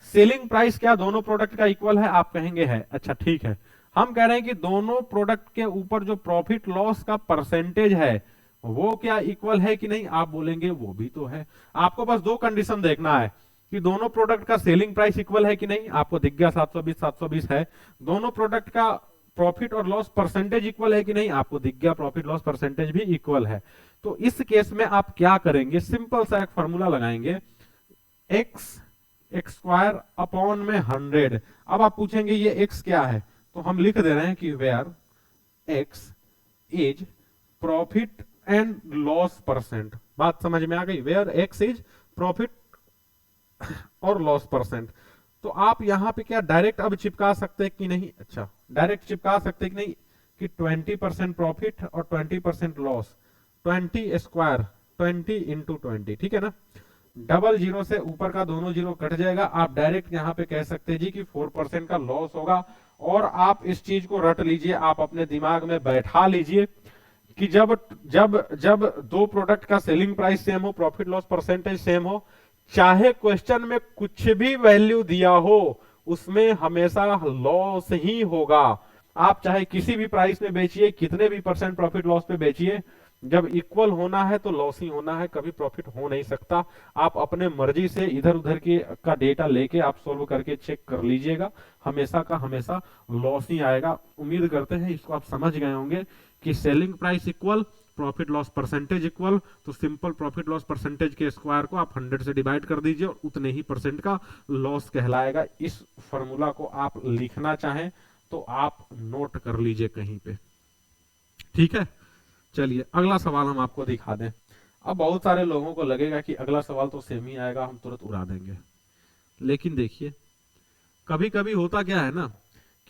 सेलिंग प्राइस क्या दोनों प्रोडक्ट का इक्वल है, आप कहेंगे है। अच्छा ठीक है, हम कह रहे हैं कि दोनों प्रोडक्ट के ऊपर जो प्रॉफिट लॉस का परसेंटेज है वो क्या इक्वल है कि नहीं, आप बोलेंगे वो भी तो है। आपको बस 2 कंडीशन देखना है कि दोनों प्रोडक्ट का सेलिंग प्राइस इक्वल है कि नहीं, आपको दिख गया 720 है। दोनों प्रोडक्ट का प्रॉफिट और लॉस परसेंटेज इक्वल है कि नहीं, आपको दिख गया प्रॉफिट लॉस परसेंटेज भी इक्वल है। तो इस केस में आप क्या करेंगे, सिंपल सा एक फॉर्मूला लगाएंगे, एक्स स्क्वायर अपॉन में 100। अब आप पूछेंगे ये एक्स क्या है, तो हम लिख दे रहे हैं कि where x is profit and loss percent. बात समझ में आ गई, वेयर एक्स इज प्रॉफिट और लॉस परसेंट। तो आप यहां पे क्या डायरेक्ट अब चिपका सकते हैं कि नहीं, अच्छा डायरेक्ट चिपका सकते हैं कि नहीं, कि 20% प्रॉफिट और 20% लॉस, 20 स्क्वायर 20 इंटू 20, ठीक है ना। डबल जीरो से ऊपर का दोनों जीरो कट जाएगा, आप डायरेक्ट यहां पे कह सकते हैं जी कि 4% का लॉस होगा। और आप इस चीज को रट लीजिए, आप अपने दिमाग में बैठा लीजिए कि जब जब जब दो प्रोडक्ट का सेलिंग प्राइस सेम हो, प्रॉफिट लॉस परसेंटेज सेम हो, चाहे क्वेश्चन में कुछ भी वैल्यू दिया हो, उसमें हमेशा लॉस ही होगा। आप चाहे किसी भी प्राइस में बेचिए, कितने भी परसेंट प्रॉफिट लॉस पे बेचिए, जब इक्वल होना है तो लॉस ही होना है, कभी प्रॉफिट हो नहीं सकता। आप अपने मर्जी से इधर उधर के का डेटा लेके आप सोल्व करके चेक कर लीजिएगा, हमेशा का हमेशा लॉस ही आएगा। उम्मीद करते हैं इसको आप समझ गए होंगे कि selling price equal profit loss percentage equal, तो सिंपल प्रॉफिट लॉस परसेंटेज के स्क्वायर को आप 100 से डिवाइड कर दीजिए और उतने ही परसेंट का लॉस कहलाएगा। इस फॉर्मूला को आप लिखना चाहें तो आप नोट कर लीजिए कहीं पे, ठीक है। चलिए अगला सवाल हम आपको दिखा दें। अब बहुत सारे लोगों को लगेगा कि अगला सवाल तो सेम ही आएगा, हम तुरंत उड़ा देंगे, लेकिन देखिए कभी कभी होता क्या है ना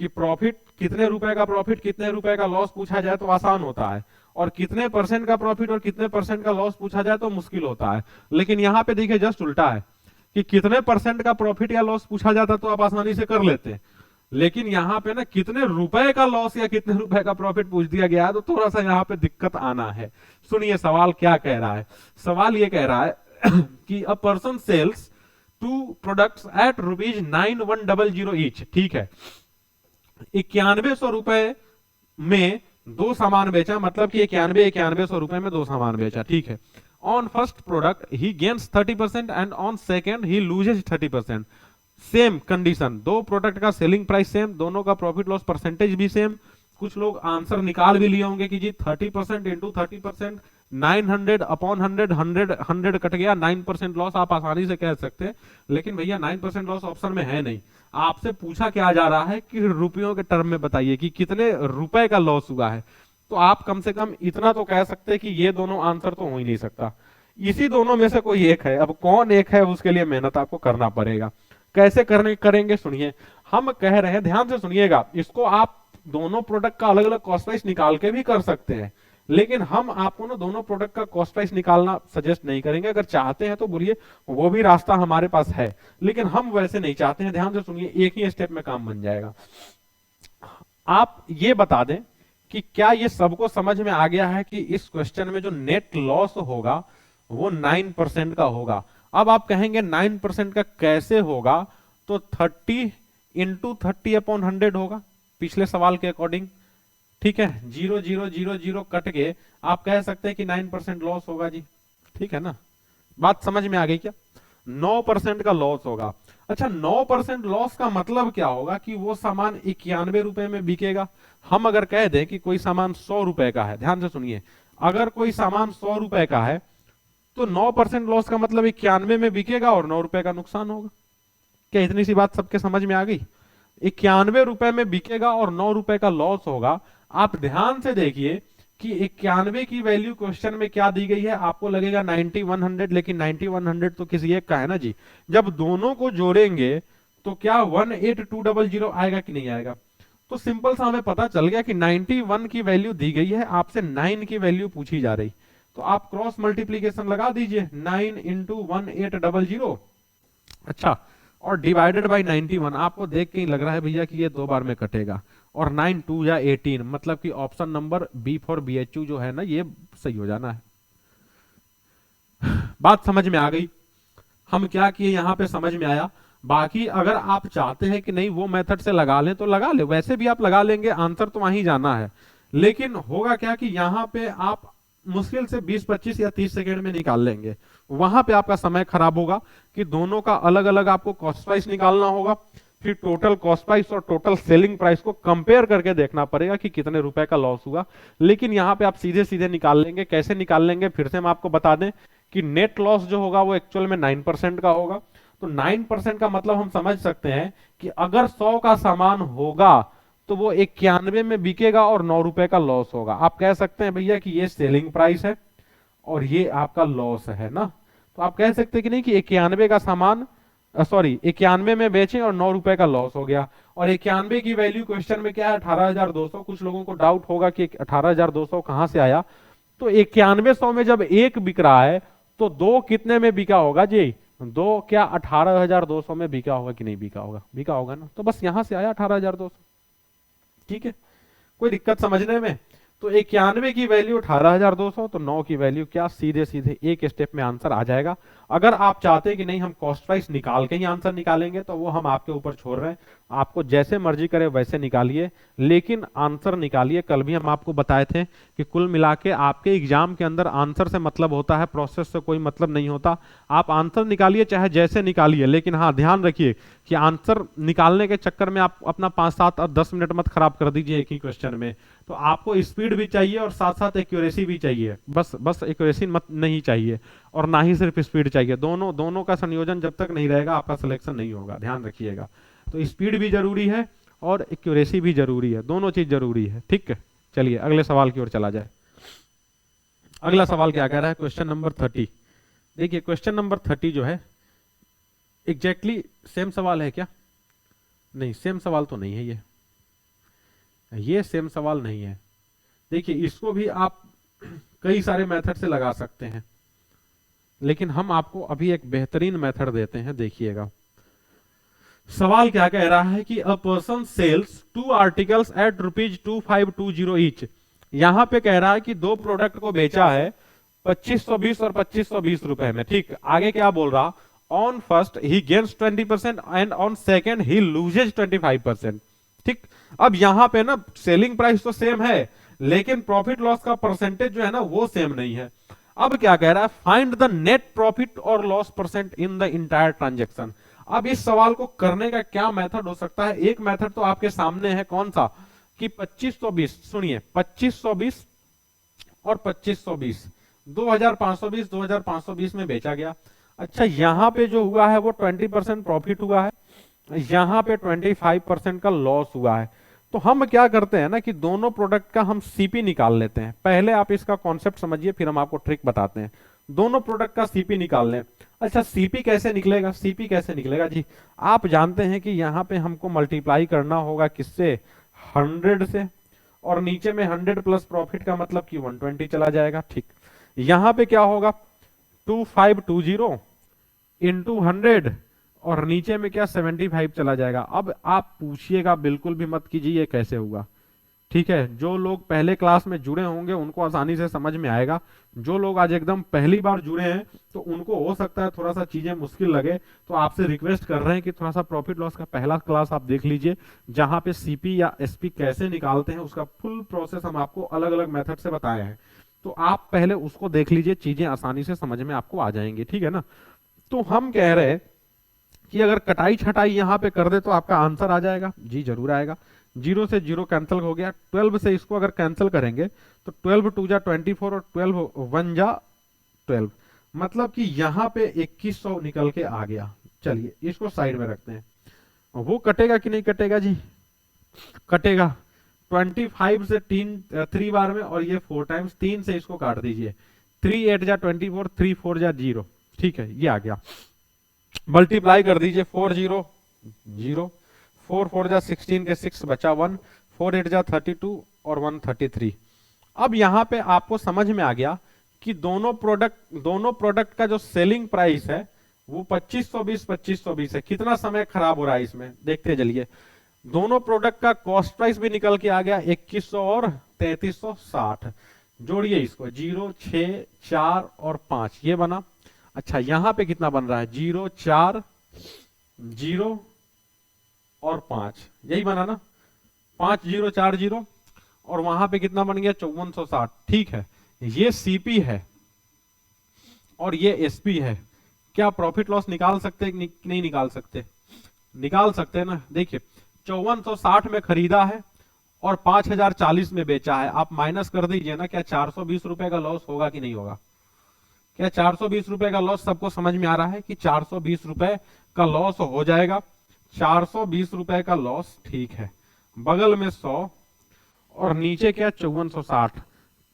कि प्रॉफिट कितने रुपए का प्रॉफिट कितने रुपए का लॉस पूछा जाए तो आसान होता है, और कितने परसेंट का प्रॉफिट और कितने परसेंट का लॉस पूछा जाए तो मुश्किल होता है। लेकिन यहाँ पे देखिए जस्ट उल्टा है कि कितने परसेंट का प्रॉफिट या लॉस पूछा जाता तो आप आसानी से कर लेते, लेकिन यहाँ पे ना कितने रुपए का लॉस या कितने रुपए का प्रॉफिट पूछ दिया गया है, तो थोड़ा सा यहाँ पे दिक्कत आना है। सुनिए सवाल क्या कह रहा है, सवाल ये कह रहा है कि a person sells 2 products at ₹9100 each, ठीक है। 9100 रुपए में 2 सामान बेचा, मतलब कि 9100 रुपए में 2 सामान बेचा, ठीक है। On first product he gains 30% and on second he loses 30%। Same condition, दो प्रोडक्ट का सेलिंग प्राइस सेम, दोनों का प्रॉफिट लॉस परसेंटेज भी सेम। कुछ लोग आंसर निकाल भी लिए होंगे कि जी 30% इंटू 30%, 900 अपॉन 100, 100 कट गया, 9% लॉस आप आसानी से कह सकते हैं। लेकिन भैया 9% लॉस ऑप्शन में है नहीं, आपसे पूछा क्या जा रहा है कि रुपयों के टर्म में बताइए कि कितने रुपए का लॉस हुआ है। तो आप कम से कम इतना तो कह सकते हैं कि ये दोनों आंसर तो हो ही नहीं सकता, इसी दोनों में से कोई एक है। अब कौन एक है उसके लिए मेहनत आपको करना पड़ेगा। कैसे करेंगे सुनिए, हम कह रहे हैं ध्यान से सुनिएगा, इसको आप दोनों प्रोडक्ट का अलग अलग कॉस्ट प्राइस निकाल के भी कर सकते हैं, लेकिन हम आपको ना दोनों प्रोडक्ट का कॉस्ट प्राइस निकालना सजेस्ट नहीं करेंगे। अगर चाहते हैं तो बोलिए, वो भी रास्ता हमारे पास है, लेकिन हम वैसे नहीं चाहते हैं। ध्यान से सुनिए, एक ही स्टेप में काम बन जाएगा। आप ये बता दें कि क्या ये सबको समझ में आ गया है कि इस क्वेश्चन में जो नेट लॉस होगा वो 9% का होगा। अब आप कहेंगे 9% का कैसे होगा, तो 30 इंटू 30 अपॉन 100 होगा पिछले सवाल के अकॉर्डिंग, ठीक है। 0 0 0 0 कट के आप कह सकते हैं कि 9% लॉस होगा जी, ठीक है ना। बात समझ में आ गई क्या, 9% का लॉस होगा। अच्छा 9% लॉस का मतलब क्या होगा कि वो सामान 91 रुपए में बिकेगा। हम अगर कह दें कि कोई सामान 100 रुपए का है, ध्यान से सुनिए, अगर कोई सामान 100 रुपए का है तो 9% लॉस का मतलब 91 में बिकेगा और 9 रुपए का नुकसान होगा। क्या इतनी सी बात सबके समझ में आ गई? 91 रुपए में बिकेगा और 9 रुपए का लॉस होगा। आप ध्यान से देखिए कि 91 की वैल्यू क्वेश्चन में क्या दी गई है, आपको लगेगा 9100, लेकिन 9100 तो किसी एक का है ना जी। जब दोनों को जोड़ेंगे तो क्या 18200 आएगा कि नहीं आएगा? तो सिंपल सा हमें पता चल गया कि 91 की वैल्यू दी गई है, आपसे 9 की वैल्यू पूछी जा रही, तो आप क्रॉस मल्टीप्लीकेशन लगा दीजिए, 9 इंटू 1800, अच्छा, और डिवाइडेड बाई 91। आपको देख के ही लग रहा है भैया कि ये 2 बार में कटेगा, और 9 2 या 18, मतलब कि option number B for BHU जो है ना, ये सही हो जाना है। बात समझ में आ गई? हम क्या किए यहां पे समझ में आया। बाकी अगर आप चाहते हैं कि नहीं वो मेथड से लगा लें तो लगा ले, वैसे भी आप लगा लेंगे, आंसर तो वहीं जाना है। लेकिन होगा क्या कि यहां पे आप मुश्किल से 20 25 या 30 सेकेंड में निकाल लेंगे, वहां पे आपका समय खराब होगा कि दोनों का अलग अलग आपको कॉस्ट प्राइस निकालना होगा, फिर टोटल कॉस्ट प्राइस और टोटल सेलिंग प्राइस को कंपेयर करके देखना पड़ेगा कि कितने रुपए का लॉस हुआ। लेकिन यहाँ पे आप सीधे सीधे निकाल लेंगे। कैसे निकाल लेंगे फिर से हम आपको बता दें कि नेट लॉस जो होगा वो एक्चुअल में 9% का होगा। तो 9% का मतलब हम समझ सकते हैं कि अगर 100 का सामान होगा तो वो 91 में बिकेगा और 9 रुपए का लॉस होगा। आप कह सकते हैं भैया कि ये सेलिंग प्राइस है और ये आपका लॉस है ना। तो आप कह सकते हैं कि नहीं कि 91 का सामान, सॉरी 91 में बेचे और 9 रुपए का लॉस हो गया। और 91 की वैल्यू क्वेश्चन में क्या है, 18,200। कुछ लोगों को डाउट होगा कि 18,200 कहां से आया। तो 9100 में जब एक बिक रहा है तो दो कितने में बिका होगा जी, दो क्या 18,200 में बिका होगा कि नहीं बिका होगा, बिका होगा ना। तो बस यहां से आया 18,200। ठीक है, कोई दिक्कत समझने में। तो 91 की वैल्यू 18,200, तो 9 की वैल्यू क्या, सीधे सीधे एक स्टेप में आंसर आ जाएगा। अगर आप चाहते हैं कि नहीं हम कॉस्ट प्राइस निकाल के ही आंसर निकालेंगे तो वो हम आपके ऊपर छोड़ रहे हैं, आपको जैसे मर्जी करे वैसे निकालिए, लेकिन आंसर निकालिए। कल भी हम आपको बताए थे कि कुल मिला के आपके एग्जाम के अंदर आंसर से मतलब होता है, प्रोसेस से कोई मतलब नहीं होता। आप आंसर निकालिए चाहे जैसे निकालिए, लेकिन हाँ ध्यान रखिए कि आंसर निकालने के चक्कर में आप अपना 5, 7 और 10 मिनट मत खराब कर दीजिए एक ही क्वेश्चन में। तो आपको स्पीड भी चाहिए और साथ साथ एक्यूरेसी भी चाहिए। बस एक्यूरेसी मत नहीं चाहिए और ना ही सिर्फ स्पीड चाहिए। दोनों का संयोजन जब तक नहीं रहेगा आपका सिलेक्शन नहीं होगा, ध्यान रखिएगा। तो स्पीड भी जरूरी है और एक्यूरेसी भी जरूरी है, दोनों चीज जरूरी है। ठीक है, चलिए अगले सवाल की ओर चला जाए। अगला सवाल क्या कह रहा है, क्वेश्चन नंबर 30। देखिए क्वेश्चन नंबर 30 जो है एग्जैक्टली सेम सवाल है क्या, नहीं सेम सवाल तो नहीं है, ये सेम सवाल नहीं है। देखिए इसको भी आप कई सारे मेथड से लगा सकते हैं, लेकिन हम आपको अभी एक बेहतरीन मेथड देते हैं। देखिएगा सवाल क्या कह रहा है कि a person sells 2 articles at ₹2520 each. यहां पे कह रहा है कि दो प्रोडक्ट को बेचा है 2520 और 2520 रुपए में। ठीक, आगे क्या बोल रहा, on first he gains 20% and on second he loses 25%। ठीक, अब यहां पे ना सेलिंग प्राइस तो सेम है लेकिन प्रॉफिट लॉस का परसेंटेज जो है ना वो सेम नहीं है। अब क्या कह रहा है, फाइंड द नेट प्रॉफिट और loss percent in the entire transaction. अब इस सवाल को करने का क्या मेथड हो सकता है, एक मेथड तो आपके सामने है, कौन सा, कि 2520, सुनिए 2520 और 2520, 2520 2520 में बेचा गया। अच्छा यहां पे जो हुआ है वो 20% प्रॉफिट हुआ है, यहां पे 25% का लॉस हुआ है। तो हम क्या करते हैं ना कि दोनों प्रोडक्ट का हम सीपी निकाल लेते हैं। पहले आप इसका कॉन्सेप्ट समझिए फिर हम आपको ट्रिक बताते हैं। दोनों प्रोडक्ट का सीपी निकाल लें। अच्छा सीपी कैसे निकलेगा, सीपी कैसे निकलेगा जी, आप जानते हैं कि यहाँ पे हमको मल्टीप्लाई करना होगा किससे, 100 से, और नीचे में 100 प्लस प्रॉफिट का मतलब कि 120 चला जाएगा। ठीक, यहाँ पे क्या होगा, 2520 इंटू 100 और नीचे में क्या 75 चला जाएगा। अब आप पूछिएगा, बिल्कुल भी मत कीजिए ये कैसे होगा। ठीक है, जो लोग पहले क्लास में जुड़े होंगे उनको आसानी से समझ में आएगा, जो लोग आज एकदम पहली बार जुड़े हैं तो उनको हो सकता है थोड़ा सा चीजें मुश्किल लगे। तो आपसे रिक्वेस्ट कर रहे हैं कि थोड़ा सा प्रॉफिट लॉस का पहला क्लास आप देख लीजिए, जहां पे सीपी या एसपी कैसे निकालते हैं उसका फुल प्रोसेस हम आपको अलग अलग मेथड से बताए हैं। तो आप पहले उसको देख लीजिए, चीजें आसानी से समझ में आपको आ जाएंगी। ठीक है ना, तो हम कह रहे हैं कि अगर कटाई छटाई यहां पे कर दे तो आपका आंसर आ जाएगा, जी जरूर आएगा। 0 से 0 कैंसिल हो गया, 12 से इसको अगर कैंसिल करेंगे तो 12 2 जा 24 और 12 1 जा 12, मतलब कि यहां पे 2100 निकल के आ गया। चलिए इसको साइड में रखते हैं, वो कटेगा कि नहीं कटेगा जी, कटेगा। 25 से 3 बार में और ये 4 टाइम्स, 3 से इसको काट दीजिए, 3 8 जा 24, 3 4 जा 0। ठीक है, ये आ गया। मल्टीप्लाई कर दीजिए, 4 0 0, 4 4 जा 16 के 6 बचा 1, 4 8 जा 32 और 1 33। अब यहां पे आपको समझ में आ गया कि दोनों प्रोडक्ट का जो सेलिंग प्राइस है वो 2520 है। कितना समय खराब हो रहा है इसमें, देखते चलिए। दोनों प्रोडक्ट का कॉस्ट प्राइस भी निकल के आ गया 2100 और 3360। जोड़िए इसको, 0 6 4 और 5 ये बना। अच्छा यहां पे कितना बन रहा है, 0 4 0 और 5, यही बना ना, 5 0 4 0, और वहां पे कितना बन गया 5460। ठीक है, ये सीपी है और ये एसपी है। क्या प्रॉफिट लॉस निकाल सकते हैं कि नहीं निकाल सकते, निकाल सकते हैं ना। देखिए 5460 में खरीदा है और 5040 में बेचा है, आप माइनस कर दीजिए ना, क्या 420 रुपए का लॉस होगा कि नहीं होगा? क्या 420 रुपए का लॉस सबको समझ में आ रहा है कि 420 रुपए का लॉस हो जाएगा? 420 रुपए का लॉस, ठीक है। बगल में 100 और नीचे क्या 5460।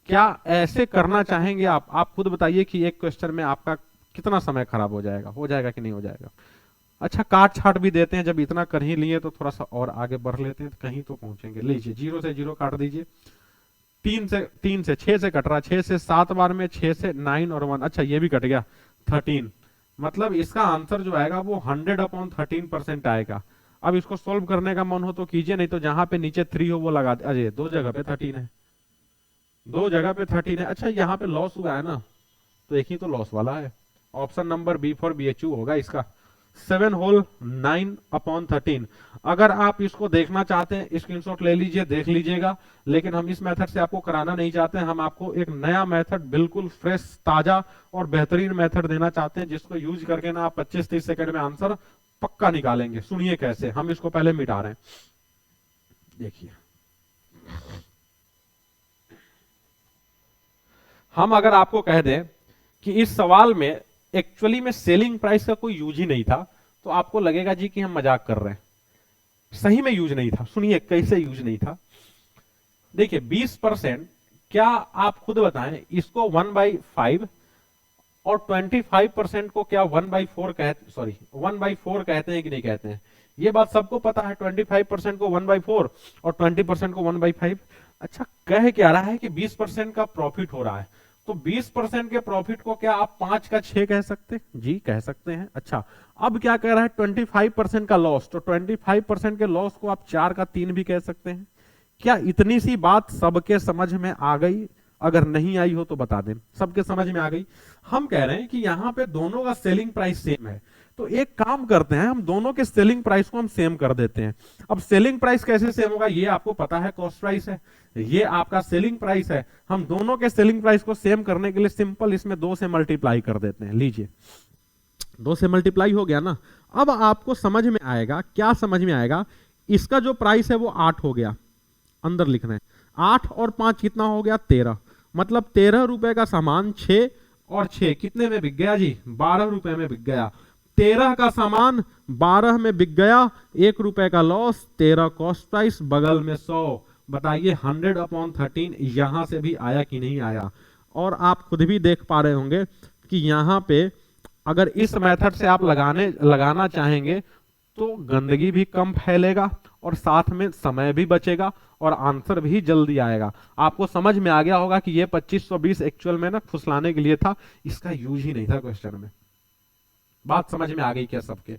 क्या ऐसे करना चाहेंगे आप खुद बताइए कि एक क्वेश्चन में आपका कितना समय खराब हो जाएगा कि नहीं हो जाएगा? अच्छा काट छाट भी देते हैं, जब इतना कर ही लिए तो थोड़ा सा और आगे बढ़ लेते हैं, कहीं तो पहुंचेंगे। लीजिए 0 से 0 काट दीजिए, 3 से 6 से कट रहा, 6 से 7 बार में, 6 से 9 और 1, अच्छा ये भी कट गया 13। मतलब इसका आंसर जो आएगा वो 100/13% आएगा। अब इसको सोल्व करने का मन हो तो कीजिए, नहीं तो जहां पे नीचे 3 हो वो लगा दे। अरे दो जगह पे 13 है, दो जगह पे 13 है। अच्छा यहाँ पे लॉस हुआ है ना, तो एक ही तो लॉस वाला है। Option number B for BHU होगा इसका, 7 होल 9/13। अगर आप इसको देखना चाहते हैं स्क्रीनशॉट ले लीजिए, देख लीजिएगा। लेकिन हम इस मेथड से आपको कराना नहीं चाहते हैं, हम आपको एक नया मेथड, बिल्कुल फ्रेश, ताजा और बेहतरीन मेथड देना चाहते हैं, जिसको यूज करके ना आप 25-30 सेकंड में आंसर पक्का निकालेंगे। सुनिए कैसे, हम इसको पहले मिटा रहे हैं। देखिए हम अगर आपको कह दें कि इस सवाल में एक्चुअली में सेलिंग प्राइस का कोई यूज ही नहीं था, तो आपको लगेगा जी कि हम मजाक कर रहे हैं। सही में यूज नहीं था। सुनिए कैसे यूज नहीं था। देखिए 20%, क्या आप खुद बताएं, इसको 1/5 और 25% को क्या 1/4 कहते, सॉरी 1/4 कहते हैं कि नहीं कहते हैं? ये बात सबको पता है, 25% को 1/4 और 20% को 1/5। अच्छा कह क्या रहा है कि 20% का प्रॉफिट हो रहा है, तो 20% के प्रॉफिट को क्या आप 5 का 6 कह सकते? जी कह सकते हैं। अच्छा अब क्या कह रहा है, 25% का लॉस, तो 25% के लॉस को आप 4 का 3 भी कह सकते हैं। क्या इतनी सी बात सबके समझ में आ गई? अगर नहीं आई हो तो बता दें। सबके समझ में आ गई। हम कह रहे हैं कि यहाँ पे दोनों का सेलिंग प्राइस सेम है, तो एक काम करते हैं, हम दोनों के सेलिंग प्राइस को हम सेम कर देते हैं। अब सेलिंग प्राइस कैसे सेम होगा, ये आपको पता है, कॉस्ट प्राइस है, ये आपका सेलिंग प्राइस है। हम दोनों के सेलिंग प्राइस को सेम करने के लिए सिंपल इसमें 2 से मल्टीप्लाई कर देते हैं। लीजिए 2 से मल्टीप्लाई हो गया ना। अब आपको समझ में आएगा, क्या समझ में आएगा, इसका जो प्राइस है वो 8 हो गया, अंदर लिखना है 8 और 5 कितना हो गया 13। मतलब 13 रुपए का सामान 6 और 6 कितने में बिक गया जी? 12 रुपए में बिक गया। 13 का सामान 12 में बिक गया, 1 रुपए का लॉस, 13 कॉस्ट प्राइस, बगल में 100। बताइए 100/13 यहां से भी आया कि नहीं आया? और आप खुद भी देख पा रहे होंगे कि यहां पे अगर इस मेथड से आप लगाना चाहेंगे तो गंदगी भी कम फैलेगा और साथ में समय भी बचेगा और आंसर भी जल्दी आएगा। आपको समझ में आ गया होगा कि ये 2520 एक्चुअल में ना फुसलाने के लिए था, इसका यूज ही नहीं था क्वेश्चन में। बात समझ में आ गई क्या सबके?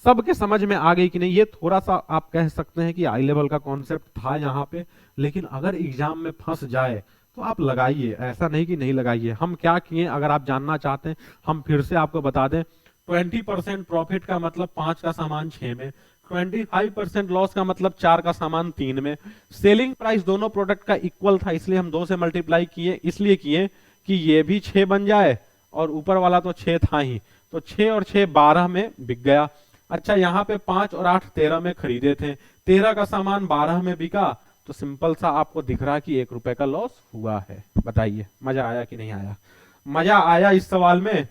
सबके समझ में आ गई कि नहीं? ये थोड़ा सा आप कह सकते हैं कि हाई लेवल का कॉन्सेप्ट था यहाँ पे, लेकिन अगर एग्जाम में फंस जाए तो आप लगाइए, ऐसा नहीं कि नहीं लगाइए। हम क्या किए अगर आप जानना चाहते हैं, हम फिर से आपको बता दें। 20% प्रॉफिट का मतलब 5 का सामान 6 में, 25% लॉस का मतलब 4 का सामान 3 में। सेलिंग प्राइस दोनों प्रोडक्ट का इक्वल था, इसलिए हम 2 से मल्टीप्लाई किए, इसलिए किए कि ये भी 6 बन जाए और ऊपर वाला तो 6 था ही, तो 6 और 6 12 में बिक गया। अच्छा यहाँ पे 5 और 8 13 में खरीदे थे, 13 का सामान 12 में बिका, तो सिंपल सा आपको दिख रहा कि 1 रुपए का लॉस हुआ है। बताइए मजा आया कि नहीं आया? मजा आया इस सवाल में?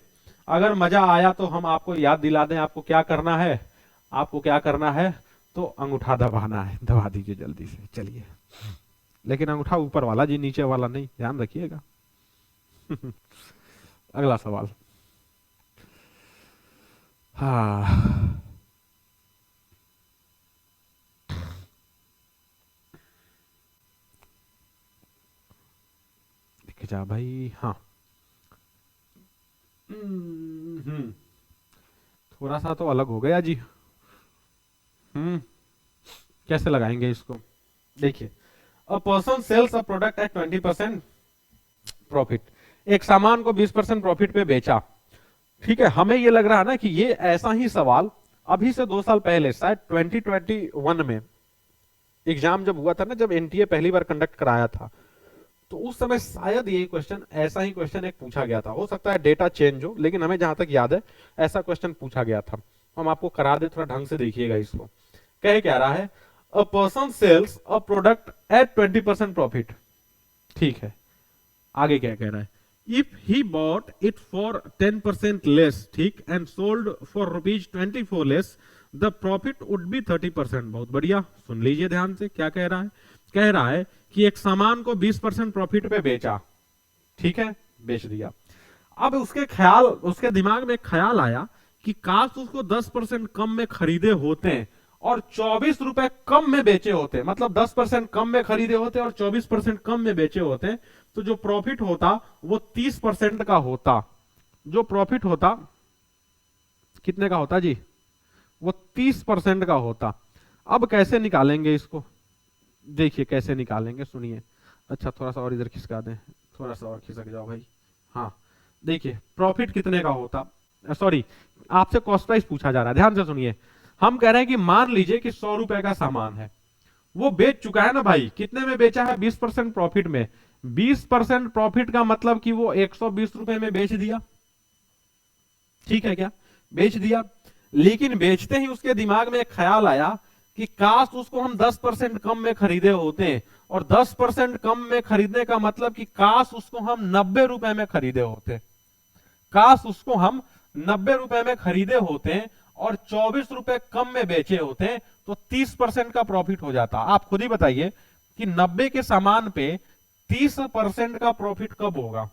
अगर मजा आया तो हम आपको याद दिला दें, आपको क्या करना है, आपको क्या करना है, तो अंगूठा दबाना है, दबा दीजिए जल्दी से। चलिए, लेकिन अंगूठा ऊपर वाला जी, नीचे वाला नहीं, ध्यान रखिएगा। अगला सवाल। हाँ जा भाई। हाँ थोड़ा सा तो अलग हो गया जी। कैसे लगाएंगे इसको? देखिए, a person sells a product at 20% profit, एक सामान को 20% प्रॉफिट पे बेचा। ठीक है, हमें ये लग रहा है ना कि ये ऐसा ही सवाल अभी से 2 साल पहले, शायद 2021 में एग्जाम जब हुआ था ना, जब एनटीए पहली बार कंडक्ट कराया था, तो उस समय शायद ये क्वेश्चन, ऐसा ही क्वेश्चन एक पूछा गया था। हो सकता है डेटा चेंज हो, लेकिन हमें जहां तक याद है ऐसा क्वेश्चन पूछा गया था। हम आपको करा दे, थोड़ा ढंग से देखिएगा इसको। कह क्या रहा है, a person sells a product at 20% profit. ठीक है, आगे क्या कह रहा है, if he bought it for 10% less, ठीक, and sold for ₹24 less, the profit would be 30%। बहुत बढ़िया, सुन लीजिए ध्यान से क्या कह रहा है। कह रहा है कि एक सामान को 20% प्रॉफिट पे बेचा, ठीक है, बेच दिया। अब उसके दिमाग में एक ख्याल आया कि काश उसको 10% कम में खरीदे होते और 24 रुपए कम में बेचे होते, मतलब 10% कम में खरीदे होते और 24% कम में बेचे होते, तो जो प्रॉफिट होता वो 30% का होता। जो प्रॉफिट होता कितने का होता जी, वो 30% का होता। अब कैसे निकालेंगे इसको, देखिए कैसे निकालेंगे, सुनिए। अच्छा थोड़ा सा और इधर खिसका दें, थोड़ा सा और खिसक जाओ भाई। हाँ देखिए, प्रॉफिट कितने का होता, सॉरी आपसे कॉस्ट प्राइस पूछा जा रहा है, ध्यान से सुनिए। हम कह रहे हैं कि मान लीजिए कि 100 रुपए का सामान है, वो बेच चुका है ना भाई, कितने में बेचा है, 20% प्रॉफिट में। 20% प्रॉफिट का मतलब कि वो 120 रुपए में बेच दिया, ठीक है क्या, बेच दिया। लेकिन बेचते ही उसके दिमाग में एक ख्याल आया कि काश उसको हम 10% कम में खरीदे होते, और 10% कम में खरीदने का मतलब कि काश उसको हम 90 रुपए में खरीदे होते, काश उसको हम 90 रुपए में खरीदे होते और 24 रुपए कम में बेचे होते, तो 30% का प्रॉफिट हो जाता। आप खुद ही बताइए कि 90 के सामान पे 30% का प्रॉफिट कब होगा,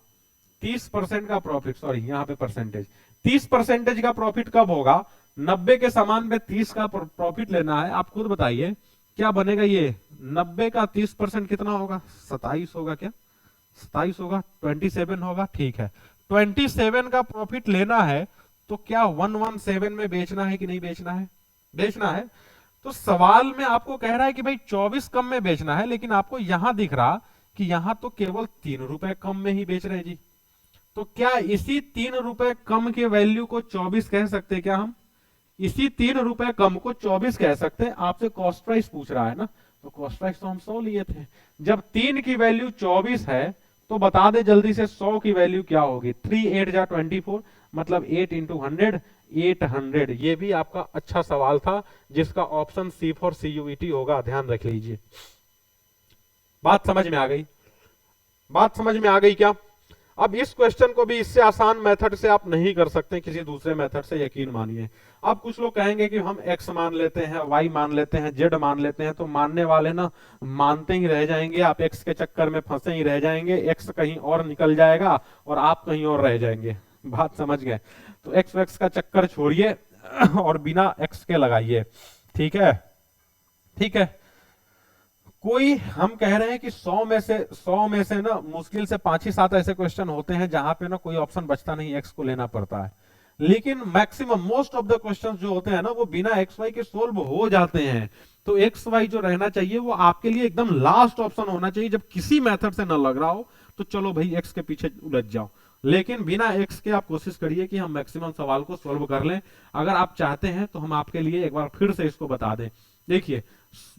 30% का प्रॉफिट, सॉरी यहां पे परसेंटेज, 30% का प्रॉफिट कब होगा, 90 के सामान पे 30 का प्रॉफिट लेना है। आप खुद बताइए क्या बनेगा, ये 90 का 30% कितना होगा, 27 होगा क्या, 27 होगा, 27 होगा, ठीक है। 27 का प्रॉफिट लेना है, तो क्या 117 में बेचना है कि नहीं बेचना है, बेचना है। तो सवाल में आपको कह रहा है कि भाई 24 कम में बेचना है, लेकिन आपको यहां दिख रहा कि यहां तो केवल 3 रुपए कम में ही बेच रहे जी। तो क्या इसी 3 रुपए कम के वैल्यू को 24 कह सकते हैं क्या हम, इसी 3 रुपए कम को 24 कह सकते हैं। आपसे कॉस्ट प्राइस पूछ रहा है ना, तो कॉस्ट प्राइस तो हम 100 लिए थे। जब 3 की वैल्यू 24 है तो बता दे जल्दी से 100 की वैल्यू क्या होगी, 3 8 जा 24, मतलब 8 इंटू 100, 800। ये भी आपका अच्छा सवाल था, जिसका ऑप्शन सी फॉर CUET होगा, ध्यान रख लीजिए। बात समझ में आ गई, बात समझ में आ गई क्या। अब इस क्वेश्चन को भी इससे आसान मेथड से आप नहीं कर सकते, किसी दूसरे मेथड से, यकीन मानिए। अब कुछ लोग कहेंगे कि हम x मान लेते हैं, y मान लेते हैं, z मान लेते हैं, तो मानने वाले ना मानते ही रह जाएंगे, आप x के चक्कर में फंसे ही रह जाएंगे, x कहीं और निकल जाएगा और आप कहीं और रह जाएंगे। बात समझ गए, तो x का चक्कर छोड़िए और बिना x के लगाइए, ठीक है, ठीक है। कोई हम कह रहे हैं कि 100 में से ना मुश्किल से 5 ही 7 ऐसे क्वेश्चन होते हैं जहां पे ना कोई ऑप्शन बचता नहीं, एक्स को लेना पड़ता है। लेकिन maximum most of the questions जो होते हैं ना वो बिना एक्स वाई के सोल्व हो जाते हैं। तो एक्स वाई जो रहना चाहिए वो आपके लिए एकदम लास्ट ऑप्शन होना चाहिए, जब किसी मेथड से ना लग रहा हो तो चलो भाई एक्स के पीछे उलझ जाओ। लेकिन बिना एक्स के आप कोशिश करिए कि हम मैक्सिमम सवाल को सोल्व कर लें। अगर आप चाहते हैं तो हम आपके लिए एक बार फिर से इसको बता दें। देखिए,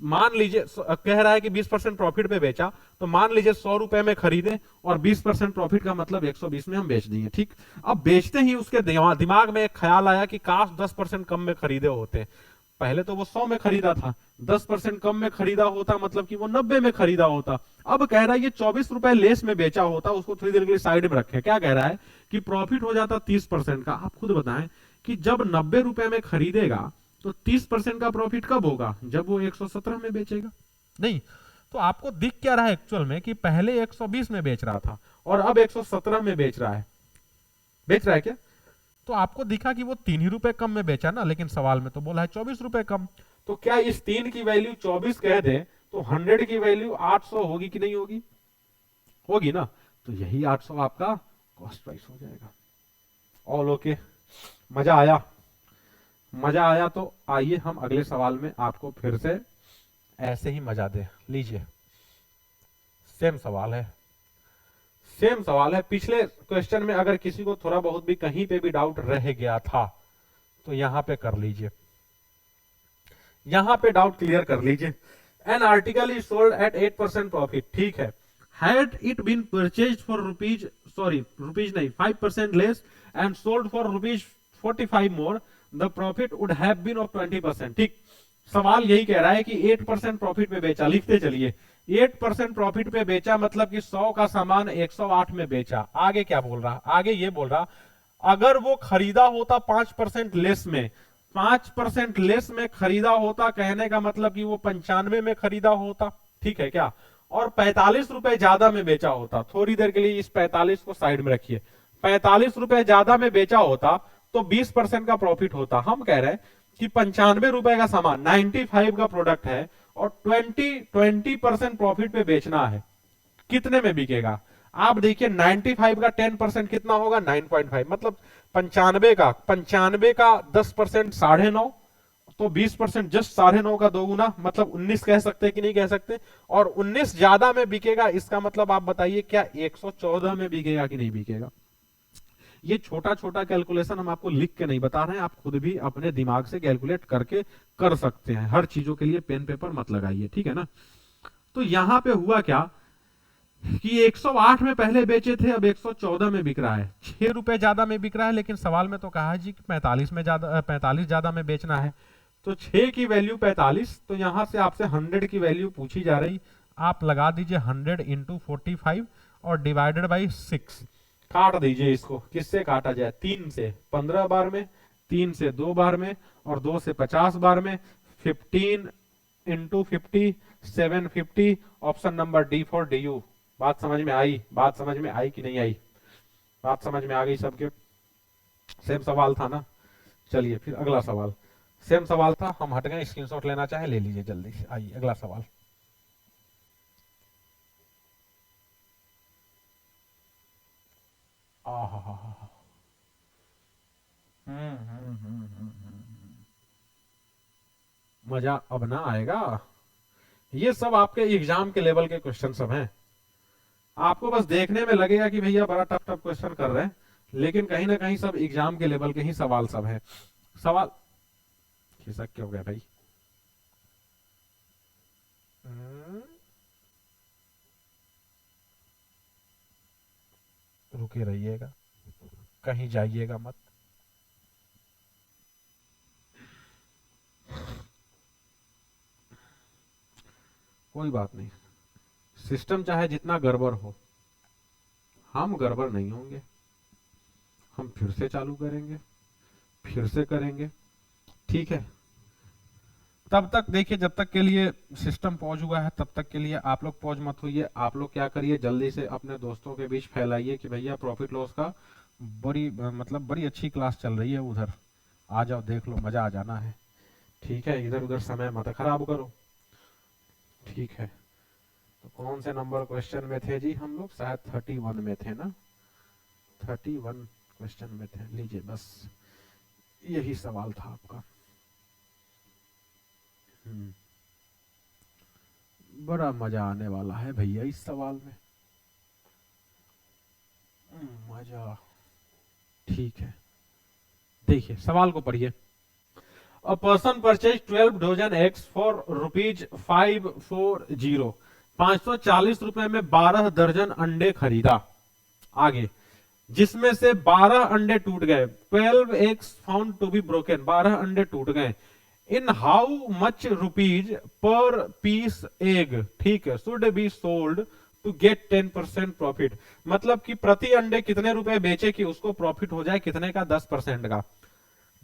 मान लीजिए कह रहा है कि 20% प्रॉफिट पे बेचा, तो मान लीजिए 100 रुपए में खरीदे और 20% प्रॉफिट का मतलब 120 में हम बेच दिए, ठीक। अब बेचते ही उसके दिमाग में एक ख्याल आया कि काश 10% कम में खरीदे होते। पहले तो वो 100 में खरीदा था, 10% कम में खरीदा होता मतलब कि वो 90 में खरीदा होता। अब कह रहा है ये 24 रुपए लेस में बेचा होता, उसको थोड़ी देर के लिए साइड में रखे। क्या कह रहा है कि प्रॉफिट हो जाता 30% का। आप खुद बताएं कि जब 90 रुपए में खरीदेगा तो 30% का प्रॉफिट कब होगा, जब वो 117 में बेचेगा। नहीं तो आपको दिख क्या रहा है एक्चुअल में कि पहले 120 में बेच रहा था और अब 117 में बेच रहा है, बेच रहा है क्या। तो आपको दिखा कि वो 3 ही रुपए कम में बेचा ना, लेकिन सवाल में तो बोला है 24 रुपए कम। तो क्या इस 3 की वैल्यू 24 कह दे तो 100 की वैल्यू 800 होगी कि नहीं होगी, होगी ना। तो यही 800 आपका कॉस्ट प्राइस हो जाएगा। ऑल ओके, मजा आया, मजा आया। तो आइए हम अगले सवाल में आपको फिर से ऐसे ही मजा दे लीजिए। सेम सवाल है, सेम सवाल है। पिछले क्वेश्चन में अगर किसी को थोड़ा बहुत भी कहीं पे भी डाउट रह गया था तो यहां पे कर लीजिए, यहां पे डाउट क्लियर कर लीजिए। An article is sold at 8% profit, ठीक है। Had it been purchased for rupees नहीं 5% less and sold for ₹45 more, the profit would have been of 20%। ठीक, सवाल यही कह रहा है कि 8% प्रॉफिट पे बेचा, लिखते चलिए 8% प्रॉफिट पे बेचा मतलब कि 100 का सामान 108 में बेचा। आगे क्या बोल रहा, आगे ये बोल रहा अगर वो खरीदा होता 5% लेस में, 5% लेस में खरीदा होता, कहने का मतलब कि वो 95 में खरीदा होता, ठीक है क्या, और 45 रुपए ज्यादा में बेचा होता। थोड़ी देर के लिए इस 45 को साइड में रखिए, 45 रुपए ज्यादा में बेचा होता तो 20% का प्रॉफिट होता। हम कह रहे हैं कि 95 रुपए का सामान 95 का प्रोडक्ट है और 20% प्रॉफिट पे बेचना है, कितने में बिकेगा? आप देखिए 95 का 10% कितना होगा, 9.5, मतलब 95 का 10% 9.5, तो 20% जस्ट 9.5 का 2 गुना, मतलब 19 कह सकते कि नहीं कह सकते? और 19 ज्यादा में बिकेगा, इसका मतलब आप बताइए क्या 114 में बिकेगा कि नहीं बिकेगा? ये छोटा छोटा कैलकुलेशन हम आपको लिख के नहीं बता रहे हैं, आप खुद भी अपने दिमाग से कैलकुलेट करके कर सकते हैं। हर चीजों के लिए पेन पेपर मत लगाइए, ठीक है ना। तो यहां पे हुआ क्या कि 108 में पहले बेचे थे, अब 114 में बिक रहा है, 6 रुपए ज्यादा में बिक रहा है। लेकिन सवाल में तो कहा है जी कि 45 ज्यादा में बेचना है, तो 6 की वैल्यू 45, तो यहां से आपसे 100 की वैल्यू पूछी जा रही, आप लगा दीजिए 100 इंटू 45 और डिवाइडेड बाई 6, काट दीजिए इसको। किससे काटा जाए? 3 से 15 बार में, 3 से 2 बार में और 2 से 50 बार में। 15 into 50 750, option number D for D you. बात समझ में आई? बात समझ में आई कि नहीं आई? बात समझ में आ गई सबके? सेम सवाल था ना। चलिए फिर अगला सवाल, सेम सवाल था, हम हट गए, स्क्रीनशॉट लेना चाहे ले लीजिए जल्दी से। आइए अगला सवाल। मजा अब ना आएगा। ये सब आपके एग्जाम के लेवल के क्वेश्चन सब हैं, आपको बस देखने में लगेगा कि भैया बड़ा टफ टफ क्वेश्चन कर रहे हैं, लेकिन कहीं ना कहीं सब एग्जाम के लेवल के ही सवाल सब हैं। सवाल खिसक क्यों गया भाई? रुके रहिएगा, कहीं जाइएगा मत। कोई बात नहीं, सिस्टम चाहे जितना गड़बड़ हो, हम गड़बड़ नहीं होंगे, हम फिर से चालू करेंगे, फिर से करेंगे, ठीक है। तब तक देखिए, जब तक के लिए सिस्टम पॉज हुआ है तब तक के लिए आप लोग पॉज मत होइए। आप लोग क्या करिए, जल्दी से अपने दोस्तों के बीच फैलाइए कि भैया प्रॉफिट लॉस का मतलब बड़ी अच्छी क्लास चल रही है, उधर आ जाओ, देख लो, मजा आ जाना है, ठीक है। इधर उधर समय मत खराब करो, ठीक है। तो कौन से नंबर क्वेश्चन में थे जी हम लोग? शायद 31 में थे ना, 31 क्वेश्चन में थे। लीजिए बस यही सवाल था आपका। बड़ा मजा आने वाला है भैया इस सवाल में, मजा, ठीक है। देखिए सवाल को पढ़िए। A person purchase 12 dozen eggs for ₹540, 540 रुपए में 12 दर्जन अंडे खरीदा। आगे, जिसमें से 12 अंडे टूट गए, 12 eggs found to be broken, 12 अंडे टूट गए। In how much rupees per piece egg, ठीक है, should be sold to get 10% profit. मतलब कि प्रति अंडे कितने रुपए बेचे कि उसको प्रॉफिट हो जाए कितने का? 10% का,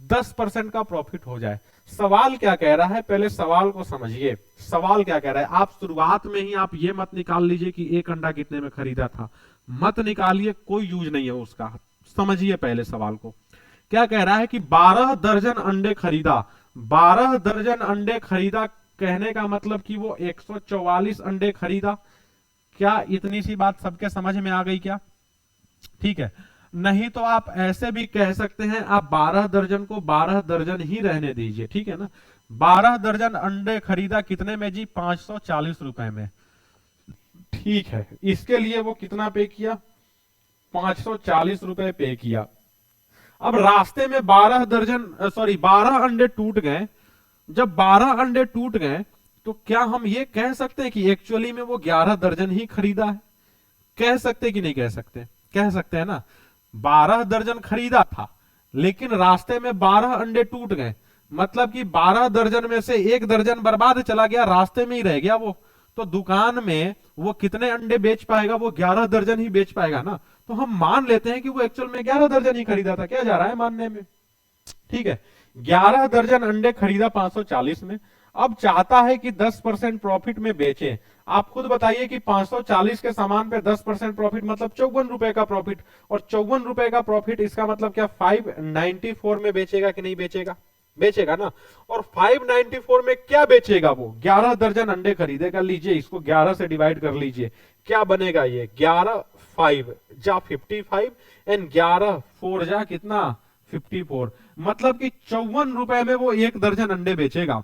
10% का प्रॉफिट हो जाए। सवाल क्या कह रहा है, पहले सवाल को समझिए। सवाल क्या कह रहा है, आप शुरुआत में ही आप ये मत निकाल लीजिए कि एक अंडा कितने में खरीदा था, मत निकालिए, कोई यूज नहीं है उसका। समझिए पहले सवाल को। क्या कह रहा है कि 12 दर्जन अंडे खरीदा, 12 दर्जन अंडे खरीदा, कहने का मतलब कि वो 144 अंडे खरीदा। क्या इतनी सी बात सबके समझ में आ गई क्या? ठीक है। नहीं तो आप ऐसे भी कह सकते हैं, आप 12 दर्जन को 12 दर्जन ही रहने दीजिए, ठीक है ना। 12 दर्जन अंडे खरीदा कितने में जी? 540 रुपए में, ठीक है। इसके लिए वो कितना पे किया? 540 रुपए पे किया। अब रास्ते में 12 अंडे टूट गए। जब 12 अंडे टूट गए तो क्या हम ये कह सकते हैं कि एक्चुअली में वो 11 दर्जन ही खरीदा है? कह सकते कि नहीं कह सकते? कह सकते हैं ना। 12 दर्जन खरीदा था, लेकिन रास्ते में 12 अंडे टूट गए, मतलब कि 12 दर्जन में से एक दर्जन बर्बाद चला गया, रास्ते में ही रह गया वो। तो दुकान में वो कितने अंडे बेच पाएगा? वो 11 दर्जन ही बेच पाएगा ना। तो हम मान लेते हैं कि वो एक्चुअल में 11 दर्जन ही खरीदा था। क्या जा रहा है मानने में? ठीक है, 11 दर्जन अंडे खरीदा 540 में। अब चाहता है कि 10% प्रॉफिट में बेचे। आप खुद बताइए कि 540 के सामान पे 10% प्रॉफिट मतलब 54 रुपए का प्रॉफिट, और 54 रुपए का प्रॉफिट इसका मतलब क्या 594 में बेचेगा कि नहीं बेचेगा? बेचेगा ना। और 594 में क्या बेचेगा? वो 11 दर्जन अंडे खरीदेगा। लीजिए, इसको 11 से डिवाइड कर लीजिए, क्या बनेगा ये? 11 5 जा 55 एंड 11 4 जा कितना? 54। मतलब कि 54 रुपए में वो एक दर्जन अंडे बेचेगा।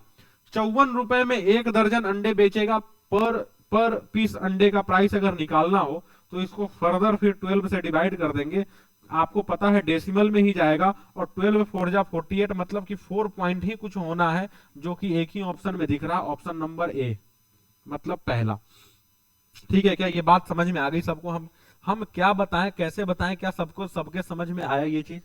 54 रुपए में एक दर्जन अंडे बेचेगा। पर पर पीस अंडे का प्राइस अगर निकालना हो तो इसको फर्दर फिर 12 से डिवाइड कर देंगे। आपको पता है डेसिमल में ही जाएगा, और 12 4 जा 48, मतलब कि 4 पॉइंट ही कुछ होना है, जो कि एक ही ऑप्शन में दिख रहा है, ऑप्शन नंबर ए, मतलब पहला। ठीक है, क्या ये बात समझ में आ गई सबको? हम क्या बताएं, कैसे बताएं, क्या सबको सबके समझ में आया ये चीज?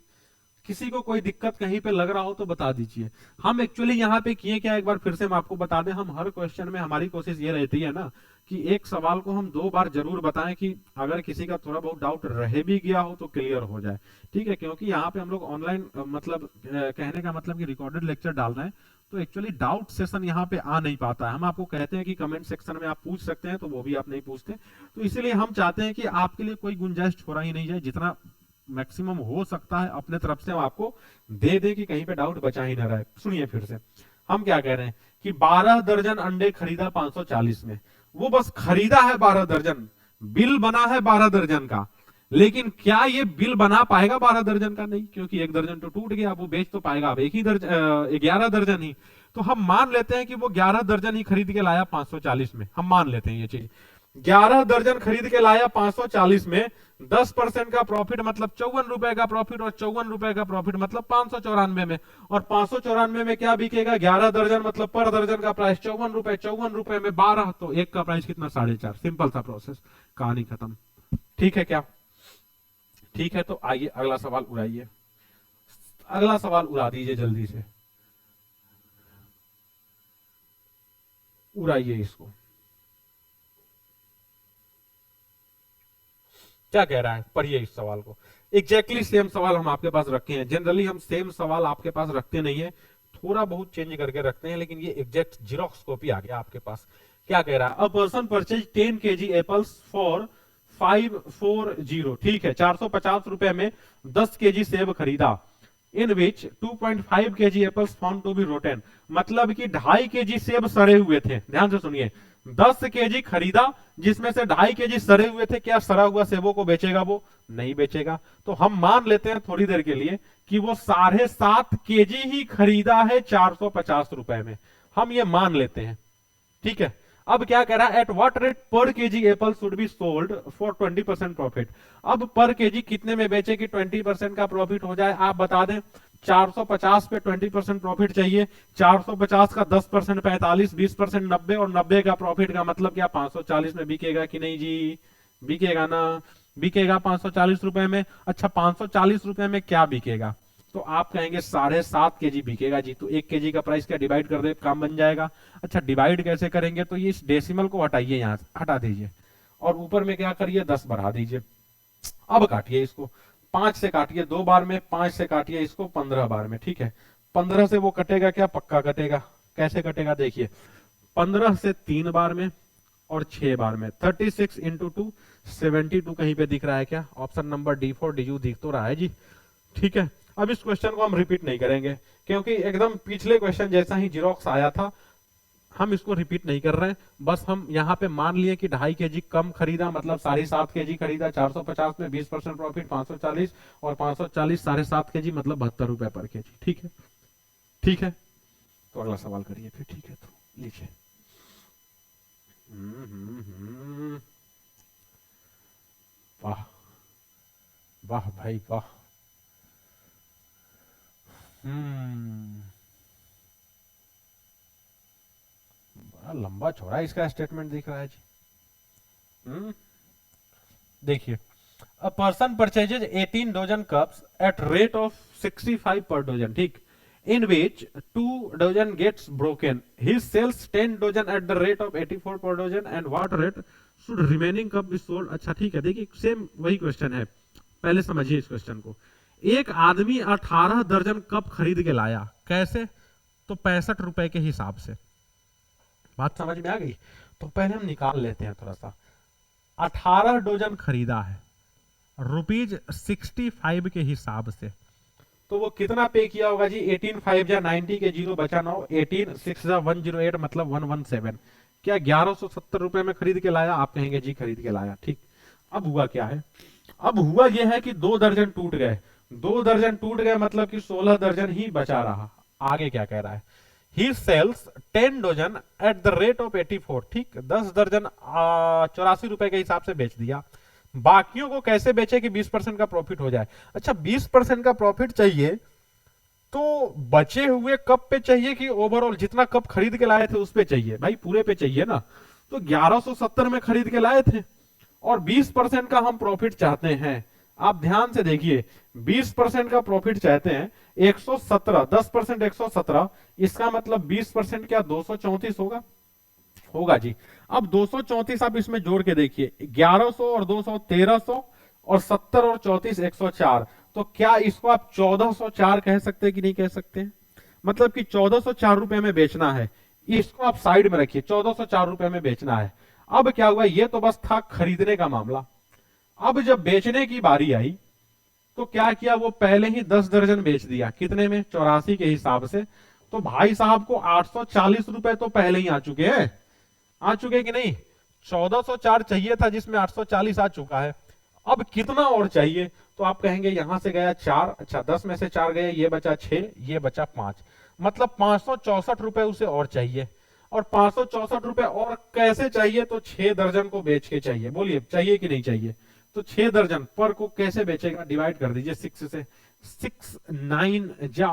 किसी को कोई दिक्कत कहीं पे लग रहा हो तो बता दीजिए। हम एक्चुअली यहाँ पे किए क्या, एक बार फिर से हम आपको बता दें। हम हर क्वेश्चन में हमारी कोशिश ये रहती है ना कि एक सवाल को हम 2 बार जरूर बताएं, कि अगर किसी का थोड़ा बहुत डाउट रह भी गया हो तो क्लियर हो जाए। ठीक है, क्योंकि यहाँ पे हम लोग ऑनलाइन मतलब कहने का मतलब कि रिकॉर्डेड लेक्चर डाल रहे हैं, तो एक्चुअली डाउट सेशन यहाँ पे आ नहीं पाता है। हम आपको कहते हैं कि कमेंट सेक्शन में आप पूछ सकते हैं, तो वो भी आप नहीं पूछते। तो इसीलिए हम चाहते हैं कि आपके लिए कोई गुंजाइश छोड़ा ही नहीं जाए, जितना मैक्सिमम हो सकता है अपने तरफ से हम आपको दे दे, कि कहीं पे डाउट बचा ही ना रहे। सुनिए फिर से, हम क्या कह रहे हैं कि 12 दर्जन अंडे खरीदा 540 में। वो बस खरीदा है 12 दर्जन, बिल बना है 12 दर्जन का, लेकिन क्या ये बिल बना पाएगा 12 दर्जन का? नहीं, क्योंकि एक दर्जन तो टूट गया। वो बेच तो पाएगा अब एक ही दर्जन, 11 दर्जन ही। तो हम मान लेते हैं कि वो 11 दर्जन ही खरीद के लाया 540 में। हम मान लेते हैं ये चीज, 11 दर्जन खरीद के लाया 540 में। 10% का प्रॉफिट मतलब 54 रुपए का प्रॉफिट, और 54 रुपए का प्रॉफिट मतलब 594 में। और 594 में क्या बिकेगा? 11 दर्जन, मतलब पर दर्जन का प्राइस 54 रुपए। 54 रुपए में 12, तो एक का प्राइस कितना? 4.5। सिंपल सा प्रोसेस, कहानी खत्म। ठीक है क्या? ठीक है, तो आइए अगला सवाल उड़ाइए। अगला सवाल उड़ा दीजिए जल्दी से, उड़ाइए इसको। क्या कह रहा है, पढ़िए इस सवाल को। एग्जैक्टली सेम सवाल हम आपके पास रखे हैं। जनरली हम सेम सवाल आपके पास रखते नहीं है, थोड़ा बहुत चेंज करके रखते हैं, लेकिन ये एग्जैक्ट जीरोक्स कॉपी आ गया आपके पास। क्या कह रहा है? A person purchase 10 kg apples for 540। ठीक है, 450 रुपए में 10 kg सेब खरीदा। In which 2.5 kg apples found to be rotten. मतलब कि 2.5 kg सेब सड़े हुए थे। ध्यान से सुनिए, 10 kg खरीदा जिसमें से 2.5 kg सड़े हुए थे। क्या सड़ा हुआ सेबों को बेचेगा? वो नहीं बेचेगा। तो हम मान लेते हैं थोड़ी देर के लिए कि वो 7.5 kg ही खरीदा है 450 रुपए में। हम ये मान लेते हैं। ठीक है, अब क्या कह रहा है? एट व्हाट रेट पर KG Apple should be sold for 20% profit. अब पर केजी कितने में बेचे कि 20% का प्रॉफिट हो जाए? आप बता दें। 450 पे 20% प्रॉफिट चाहिए। 450 का 10% 45, 20% 90, और 90 का प्रॉफिट का मतलब क्या 540 में बिकेगा कि नहीं जी? बिकेगा ना? बिकेगा 540 रुपए में। अच्छा, 540 रुपए में क्या बिकेगा? तो आप कहेंगे 7.5 kg बिकेगा जी। तो 1 kg का प्राइस क्या डिवाइड कर दे, काम बन जाएगा। अच्छा, डिवाइड कैसे करेंगे? तो ये इस डेसिमल को हटाइए, यहां से हटा दीजिए, और ऊपर में क्या करिए? 10 बढ़ा दीजिए। अब काटिए इसको, 5 से काटिए 2 बार में, 5 से काटिए इसको 15 बार में। ठीक है, 15 से वो कटेगा क्या? पक्का कटेगा। कैसे कटेगा देखिए, 15 से 3 बार में और 6 बार में। 36 इंटू 2 72 कहीं पे दिख रहा है क्या? Option number D for D दिख तो रहा है जी। ठीक है, अब इस क्वेश्चन को हम रिपीट नहीं करेंगे, क्योंकि एकदम पिछले क्वेश्चन जैसा ही जीरोक्स आया था। हम इसको रिपीट नहीं कर रहे हैं, बस हम यहाँ पे मान लिए कि 2.5 kg कम खरीदा, मतलब 7.5 kg खरीदा। 450 में 20% प्रॉफिट 540, और 540 7.5 kg मतलब 72 रुपए पर केजी। ठीक है, ठीक है, तो अगला सवाल करिए फिर। ठीक है, तो लीजिए। वाह, वाह भाई वाह। हम्म बड़ा लंबा चौड़ा इसका स्टेटमेंट दिख रहा है जी। देखिए, a person purchases 18 dozen cups at rate of 65 per dozen, ठीक, in which 2 dozen gets broken. He sells 10 dozen at the rate of 84 per dozen and what rate should remaining cup be sold? अच्छा ठीक है, देखिए same वही question है, पहले समझिए इस क्वेश्चन को। एक आदमी 18 दर्जन कप खरीद के लाया, कैसे? तो 65 रुपए के हिसाब से। बात समझ में आ गई? तो पहले हम निकाल लेते हैं थोड़ा सा। 18 डजन खरीदा है ₹65 के हिसाब से, तो वो कितना पे किया होगा जी? 18 5 जा 90 के 0 बचा 9, 18 6 जा 108 मतलब 117। क्या 1170 रुपए में खरीद के लाया? आप कहेंगे जी खरीद के लाया, ठीक। अब हुआ क्या है? अब हुआ यह है कि 2 दर्जन टूट गए, 2 दर्जन टूट गए मतलब कि 16 दर्जन ही बचा रहा। आगे क्या कह रहा है? He sells 10 dozen at the rate of 84, ठीक, 10 दर्जन 84 रुपए के हिसाब से बेच दिया। बाकियों को कैसे बेचे कि 20% का प्रॉफिट हो जाए? अच्छा 20% का प्रॉफिट चाहिए तो बचे हुए कप पे चाहिए कि ओवरऑल जितना कप खरीद के लाए थे उस पे चाहिए? भाई पूरे पे चाहिए ना। तो 1170 में खरीद के लाए थे और 20% का हम प्रॉफिट चाहते हैं। आप ध्यान से देखिए, 20% का प्रॉफिट चाहते हैं, 117, 10% 117, इसका मतलब 20% क्या 234 होगा? होगा जी। अब 234 आप इसमें जोड़ के देखिए, 1100 और 200 1300 और 70 और 34 104, तो क्या इसको आप 1404 कह सकते हैं कि नहीं कह सकते हैं? मतलब कि 1404 रुपए में बेचना है, इसको आप साइड में रखिए, 1404 रुपए में बेचना है। अब क्या हुआ? ये तो बस था खरीदने का मामला। अब जब बेचने की बारी आई तो क्या किया? वो पहले ही 10 दर्जन बेच दिया। कितने में? 84 के हिसाब से। तो भाई साहब को 840 रुपए तो पहले ही आ चुके हैं, आ चुके कि नहीं? 1404 चाहिए था जिसमें 840 आ चुका है। अब कितना और चाहिए? तो आप कहेंगे यहां से गया 4, अच्छा 10 में से 4 गए, ये बचा 6, ये बचा 5, मतलब 564 रुपए उसे और चाहिए। और 564 रुपए और कैसे चाहिए? तो 6 दर्जन को बेच के चाहिए। बोलिए चाहिए कि नहीं चाहिए? तो 6 दर्जन पर को कैसे बेचेगा? डिवाइड कर दीजिए 6 से, 6 9 जा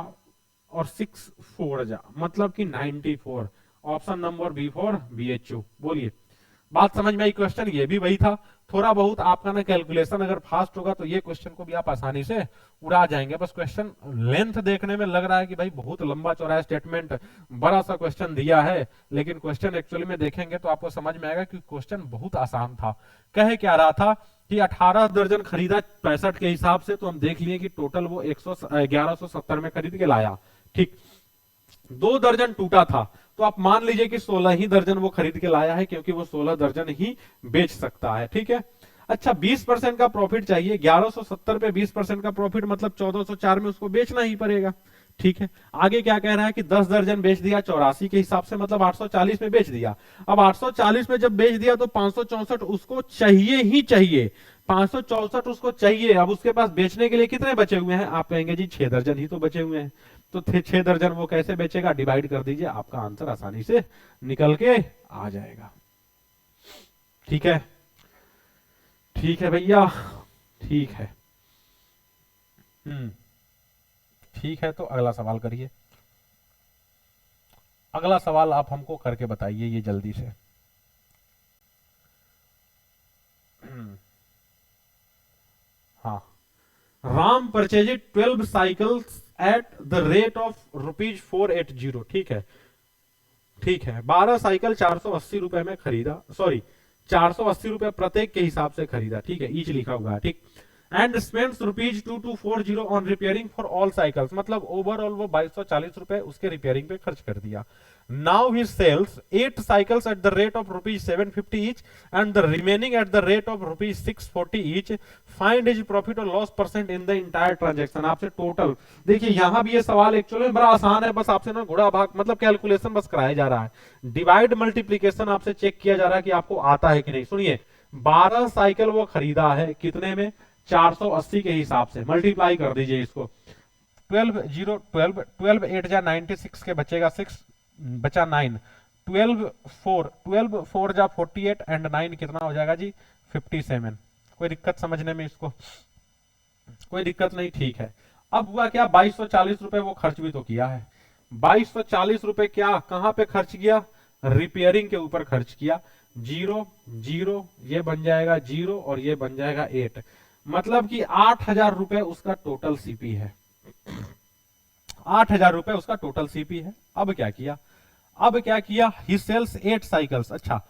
और 6 4 जा, मतलब कि 94। Option number B for BHU। बोलिए बात समझ में आई? क्वेश्चन ये भी वही था। थोड़ा बहुत आपका ना कैलकुलेशन अगर फास्ट होगा तो ये क्वेश्चन को भी आप आसानी से उड़ा जाएंगे। बस क्वेश्चन लेंथ देखने में लग रहा है कि भाई बहुत लंबा चौड़ा स्टेटमेंट, बड़ा सा क्वेश्चन दिया है, लेकिन क्वेश्चन एक्चुअली में देखेंगे तो आपको समझ में आएगा कि क्वेश्चन बहुत आसान था। कहे क्या रहा था कि 18 दर्जन खरीदा 65 के हिसाब से, तो हम देख लिए कि टोटल वो 1170 में खरीद के लाया, ठीक। 2 दर्जन टूटा था तो आप मान लीजिए कि 16 ही दर्जन वो खरीद के लाया है, क्योंकि वो 16 दर्जन ही बेच सकता है, ठीक है। अच्छा 20% का प्रॉफिट चाहिए, 1170 पे 20% का प्रॉफिट मतलब 1404 में उसको बेचना ही पड़ेगा, ठीक है। आगे क्या कह रहा है कि 10 दर्जन बेच दिया 84 के हिसाब से, मतलब 840 में बेच दिया। अब 840 में जब बेच दिया तो 564 उसको चाहिए ही चाहिए, 564 उसको चाहिए। अब उसके पास बेचने के लिए कितने बचे हुए हैं? आप कहेंगे जी 6 दर्जन ही तो बचे हुए हैं। तो 6 दर्जन वो कैसे बेचेगा? डिवाइड कर दीजिए, आपका आंसर आसानी से निकल के आ जाएगा। ठीक है, ठीक है भैया, ठीक है। ठीक है, तो अगला सवाल करिए। अगला सवाल आप हमको करके बताइए ये जल्दी से। हाँ, Ram purchase 12 cycles at the rate of ₹480, ठीक है, ठीक है। 12 साइकिल 480 रुपए में खरीदा, सॉरी 480 रुपए प्रत्येक के हिसाब से खरीदा, ठीक है, ईच लिखा हुआ है, ठीक। And spends ₹2240 on repairing for all cycles, मतलब ओवरऑल वो 2240 रुपए उसके रिपेयरिंग पे खर्च कर दिया। Now he sells 8 cycles at the rate of ₹750 each and the remaining at the rate of ₹640 each. Find his profit और loss percent in the entire transaction. आपसे टोटल, देखिए यहां भी ये सवाल एक्चुअली बड़ा आसान है, बस आपसे ना गुणा भाग मतलब कैलकुलेशन बस कराया जा रहा है। डिवाइड मल्टीप्लीकेशन आपसे चेक किया जा रहा है कि आपको आता है कि नहीं। सुनिए, 12 साइकिल वो खरीदा है कितने में? 480 के हिसाब से। मल्टीप्लाई कर दीजिए इसको, 12 0 12 12 8 जा 96 के बचेगा 6, बचा 9, 12 4 जा 48 एंड 9 कितना हो जाएगा जी? 57। कोई दिक्कत समझने में इसको? कोई दिक्कत नहीं, ठीक है। अब हुआ क्या? 2240 रुपए वो खर्च भी तो किया है। 2240 रुपए क्या कहां पे खर्च किया? रिपेयरिंग के ऊपर खर्च किया। 0 0 ये बन जाएगा 0 और ये बन जाएगा 8, मतलब कि 8,000 रुपए उसका टोटल सीपी है। 8,000 रुपए उसका टोटल सीपी है। अब क्या किया, ही सेल्स 8 साइकिल्स। अच्छा,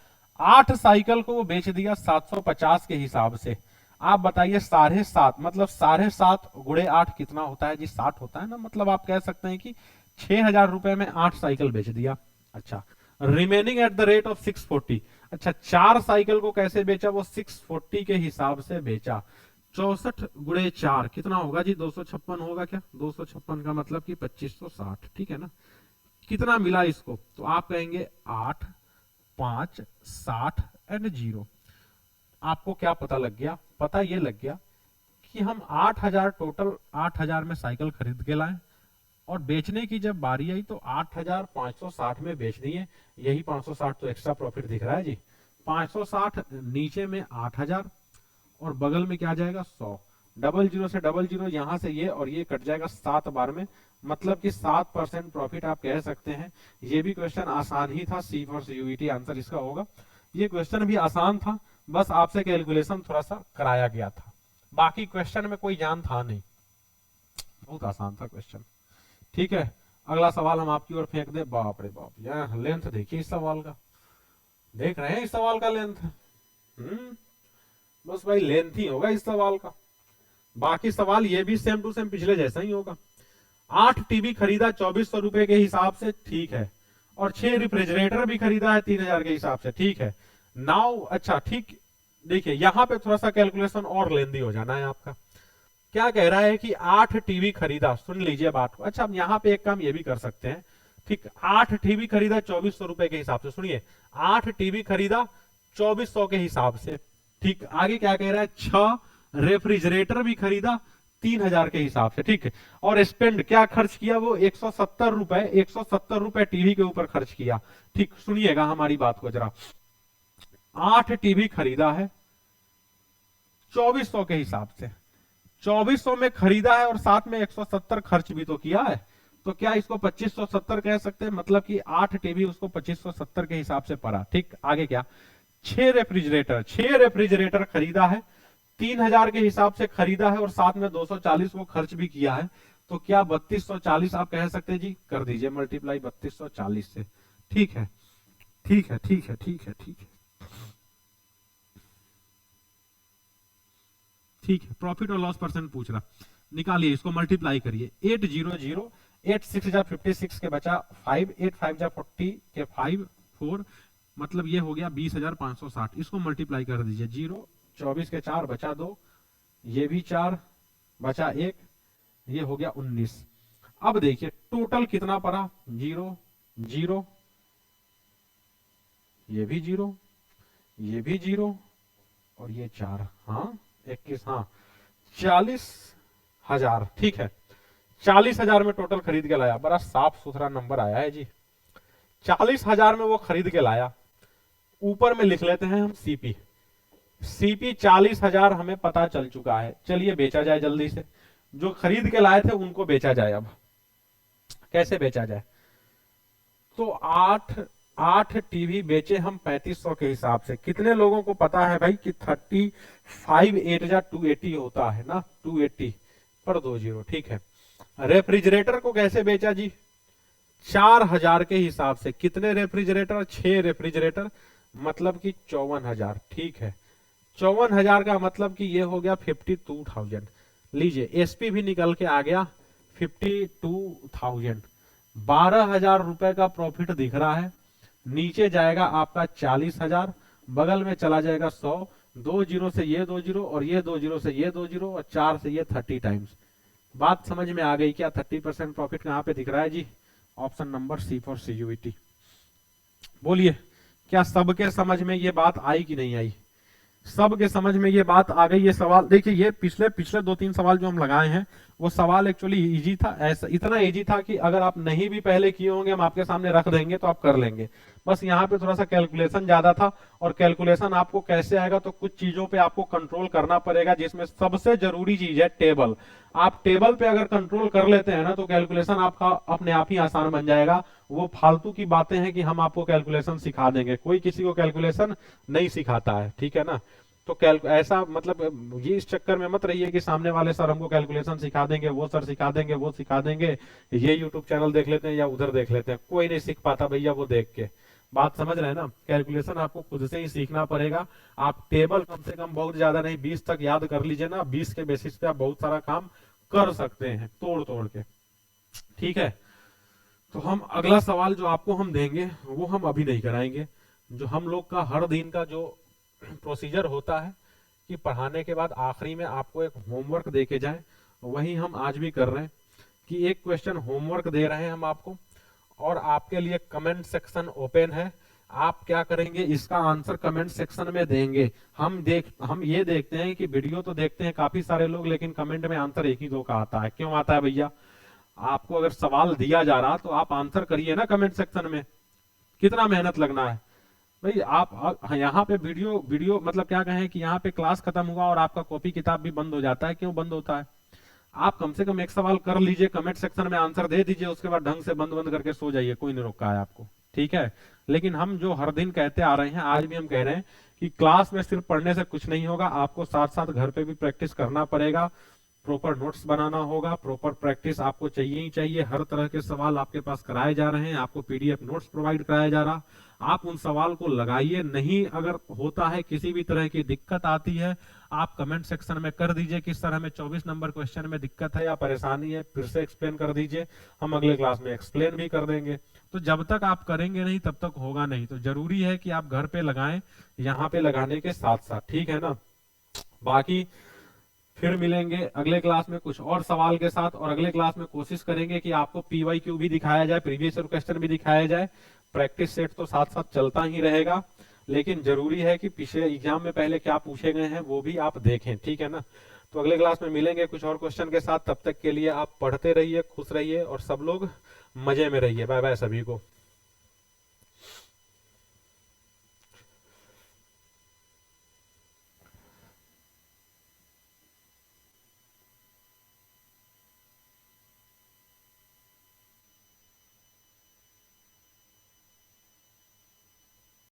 8 साइकिल को वो बेच दिया 750 के हिसाब से। आप बताइए 7.5 मतलब 7.5 गुणे 8 कितना होता है जी? 60 होता है ना। मतलब आप कह सकते हैं कि 6,000 रुपए में 8 साइकिल बेच दिया। अच्छा, remaining at the rate of 640। अच्छा, 4 साइकिल को कैसे बेचा? वो 640 के हिसाब से बेचा। 64 गुणे 4 कितना होगा जी? 256 होगा क्या? 256 का मतलब कि 2560, ठीक है ना। कितना मिला इसको? तो आप कहेंगे 8, 5, 60 एंड 0। आपको क्या पता लग गया? पता ये लग गया कि हम 8,000 टोटल 8,000 में साइकिल खरीद के लाए, और बेचने की जब बारी आई तो 8,560 में बेच दिए। यही 560 तो एक्स्ट्रा प्रॉफिट दिख रहा है जी। 560 नीचे में 8,000 और बगल में क्या आ जाएगा? 100। डबल जीरो से डबल जीरो, यहां से ये और ये कट जाएगा 7 बार में, मतलब कि 7% प्रॉफिट आप कह सकते हैं। ये भी क्वेश्चन आसान ही था, सी फॉर सीयूईटी आंसर इसका होगा। ये क्वेश्चन भी आसान था, बस आपसे कैलकुलेशन थोड़ा सा कराया गया था। बाकी क्वेश्चन में कोई जान था नहीं, बहुत आसान था क्वेश्चन। ठीक है, अगला सवाल हम आपकी ओर फेंक दे। बाप रे बाप, यार लेंथ देखिए इस सवाल का। देख रहे हैं इस सवाल का लेंथ? बस भाई लेंथ ही होगा इस सवाल का। बाकी सवाल ये भी सेम टू सेम पिछले जैसा ही होगा। 8 टीवी खरीदा 2400 रुपए के हिसाब से, ठीक है। और 6 रेफ्रिजरेटर भी खरीदा है 3,000 के हिसाब से, ठीक है। नाउ अच्छा ठीक, देखिए यहां पे थोड़ा सा कैलकुलेशन और लेंदी हो जाना है आपका। क्या कह रहा है कि 8 टीवी खरीदा, सुन लीजिए बात को। अच्छा, हम यहाँ पे एक काम ये भी कर सकते हैं, ठीक। 8 टीवी खरीदा 2400 रुपए के हिसाब से, सुनिए 8 टीवी खरीदा 2400 के हिसाब से, ठीक। आगे क्या कह रहा है? 6 रेफ्रिजरेटर भी खरीदा 3,000 के हिसाब से, ठीक है। और स्पेंड क्या खर्च किया? वो 170 रुपए टीवी के ऊपर खर्च किया, ठीक। सुनिएगा हमारी बात को जरा। 8 टीवी खरीदा है 2400 के हिसाब से, 2400 में खरीदा है और साथ में 170 खर्च भी तो किया है। तो क्या इसको 2570 कह सकते हैं? मतलब कि 8 टीवी उसको 2570 के हिसाब से पड़ा, ठीक। आगे क्या? 6 रेफ्रिजरेटर खरीदा है 3,000 के हिसाब से खरीदा है और साथ में 240 वो खर्च भी किया है। तो क्या 3240 आप कह सकते हैं जी? कर दीजिए मल्टीप्लाई 3240 से, ठीक है, ठीक है, ठीक है, ठीक है, ठीक है, ठीक है। प्रॉफिट और लॉस परसेंट पूछ रहा, निकालिए इसको, मल्टीप्लाई करिए। 800, 8 6 जा 56 के बचा 5, 8 5 जा 40 के 5 4, मतलब ये हो गया 20,560। इसको मल्टीप्लाई कर दीजिए। 0 24 के 4 बचा 2, ये भी 4 बचा 1, ये हो गया 19। अब देखिए टोटल कितना पड़ा? 0 0, ये भी 0, ये भी 0 और ये 4, हाँ 21, हाँ 40,000, ठीक है। 40,000 में टोटल खरीद के लाया, बड़ा साफ सुथरा नंबर आया है जी। 40,000 में वो खरीद के लाया। ऊपर में लिख लेते हैं हम सीपी। सीपी 40,000 हमें पता चल चुका है। चलिए बेचा जाए जल्दी से। जो खरीद के लाए थे उनको बेचा जाए। अब कैसे बेचा जाए? तो 8 टीवी बेचे हम 3500 के हिसाब से। कितने लोगों को पता है भाई कि 35 8 जा 280 होता है ना, 280 पर 2 0, ठीक है। रेफ्रिजरेटर को कैसे बेचा जी? 4,000 के हिसाब से। कितने रेफ्रिजरेटर? 6 रेफ्रिजरेटर, मतलब कि 54,000, ठीक है। 54,000 का मतलब कि ये हो गया 52,000। लीजिए एसपी भी निकल के आ गया 52,000। 12,000 रुपए का प्रॉफिट दिख रहा है। नीचे जाएगा आपका 40,000, बगल में चला जाएगा 100, 2 जीरो से ये 2 जीरो और ये 2 जीरो से ये 2 जीरो और 4 से ये 30 टाइम्स। बात समझ में आ गई क्या? 30% प्रॉफिट कहां पे दिख रहा है जी? Option number C for CUET. बोलिए क्या सबके समझ में ये बात आई कि नहीं आई? सबके समझ में ये बात आ गई? ये सवाल देखिए, ये पिछले 2-3 सवाल जो हम लगाए हैं वो सवाल एक्चुअली इजी था। ऐसा इतना इजी था कि अगर आप नहीं भी पहले किए होंगे हम आपके सामने रख देंगे तो आप कर लेंगे। बस यहाँ पे थोड़ा सा कैलकुलेशन ज्यादा था। और कैलकुलेशन आपको कैसे आएगा? तो कुछ चीजों पे आपको कंट्रोल करना पड़ेगा, जिसमें सबसे जरूरी चीज है टेबल। आप टेबल पे अगर कंट्रोल कर लेते हैं ना तो कैलकुलेशन आपका अपने आप ही आसान बन जाएगा। वो फालतू की बातें हैं कि हम आपको कैलकुलेशन सिखा देंगे, कोई किसी को कैलकुलेशन नहीं सिखाता है, ठीक है ना। तो ऐसा मतलब ये इस चक्कर में मत रहिए कि सामने वाले सर हमको कैलकुलेशन सिखा देंगे, वो सर सिखा देंगे, वो सिखा देंगे, ये यूट्यूब चैनल देख लेते हैं या उधर देख लेते हैं, कोई नहीं सीख पाता भैया वो देख के। बात समझ रहे हैं ना? कैलकुलेशन आपको खुद से ही सीखना पड़ेगा। आप टेबल कम से कम बहुत ज्यादा नहीं 20 तक याद कर लीजिए ना, 20 के बेसिस पे आप बहुत सारा काम कर सकते हैं तोड़ तोड़ के। ठीक है, तो हम अगला सवाल जो आपको हम देंगे वो हम अभी नहीं कराएंगे। जो हम लोग का हर दिन का जो प्रोसीजर होता है कि पढ़ाने के बाद आखिरी में आपको एक होमवर्क दे के जाए, वही हम आज भी कर रहे हैं कि एक क्वेश्चन होमवर्क दे रहे हैं हम आपको, और आपके लिए कमेंट सेक्शन ओपन है। आप क्या करेंगे, इसका आंसर कमेंट सेक्शन में देंगे। हम ये देखते हैं कि वीडियो तो देखते हैं काफी सारे लोग, लेकिन कमेंट में आंसर एक ही दो का आता है। क्यों आता है भैया? आपको अगर सवाल दिया जा रहा तो आप आंसर करिए ना कमेंट सेक्शन में, कितना मेहनत लगना है भाई। आप यहाँ पे वीडियो वीडियो मतलब क्या कहें कि यहाँ पे क्लास खत्म हुआ और आपका कॉपी किताब भी बंद हो जाता है। क्यों बंद होता है? आप कम से कम एक सवाल कर लीजिए, कमेंट सेक्शन में आंसर दे दीजिए, उसके बाद ढंग से बंद बंद करके सो जाइए, कोई नहीं रोका है आपको। ठीक है, लेकिन हम जो हर दिन कहते आ रहे हैं, आज भी हम कह रहे हैं कि क्लास में सिर्फ पढ़ने से कुछ नहीं होगा, आपको साथ साथ घर पे भी प्रैक्टिस करना पड़ेगा, प्रॉपर नोट्स बनाना होगा, प्रॉपर प्रैक्टिस आपको चाहिए ही चाहिए। हर तरह के सवाल आपके पास कराए जा रहे हैं, आपको पीडीएफ नोट्स प्रोवाइड कराया जा रहा, आप उन सवाल को लगाइए। नहीं अगर होता है किसी भी तरह की दिक्कत आती है, आप कमेंट सेक्शन में कर दीजिए कि सर हमें 24 नंबर क्वेश्चन में दिक्कत है या परेशानी है, फिर से एक्सप्लेन कर दीजिए, हम अगले क्लास में एक्सप्लेन भी कर देंगे। तो जब तक आप करेंगे नहीं तब तक होगा नहीं, तो जरूरी है कि आप घर पे लगाएं, यहाँ पे लगाने के साथ साथ। ठीक है ना? बाकी फिर मिलेंगे अगले क्लास में कुछ और सवाल के साथ, और अगले क्लास में कोशिश करेंगे कि आपको पीवाईक्यू भी दिखाया जाए, प्रीवियस ईयर क्वेश्चन भी दिखाया जाए। प्रैक्टिस सेट तो साथ साथ चलता ही रहेगा, लेकिन जरूरी है कि पिछले एग्जाम में पहले क्या पूछे गए हैं वो भी आप देखें। ठीक है ना? तो अगले क्लास में मिलेंगे कुछ और क्वेश्चन के साथ। तब तक के लिए आप पढ़ते रहिए, खुश रहिए और सब लोग मजे में रहिए। बाय बाय सभी को।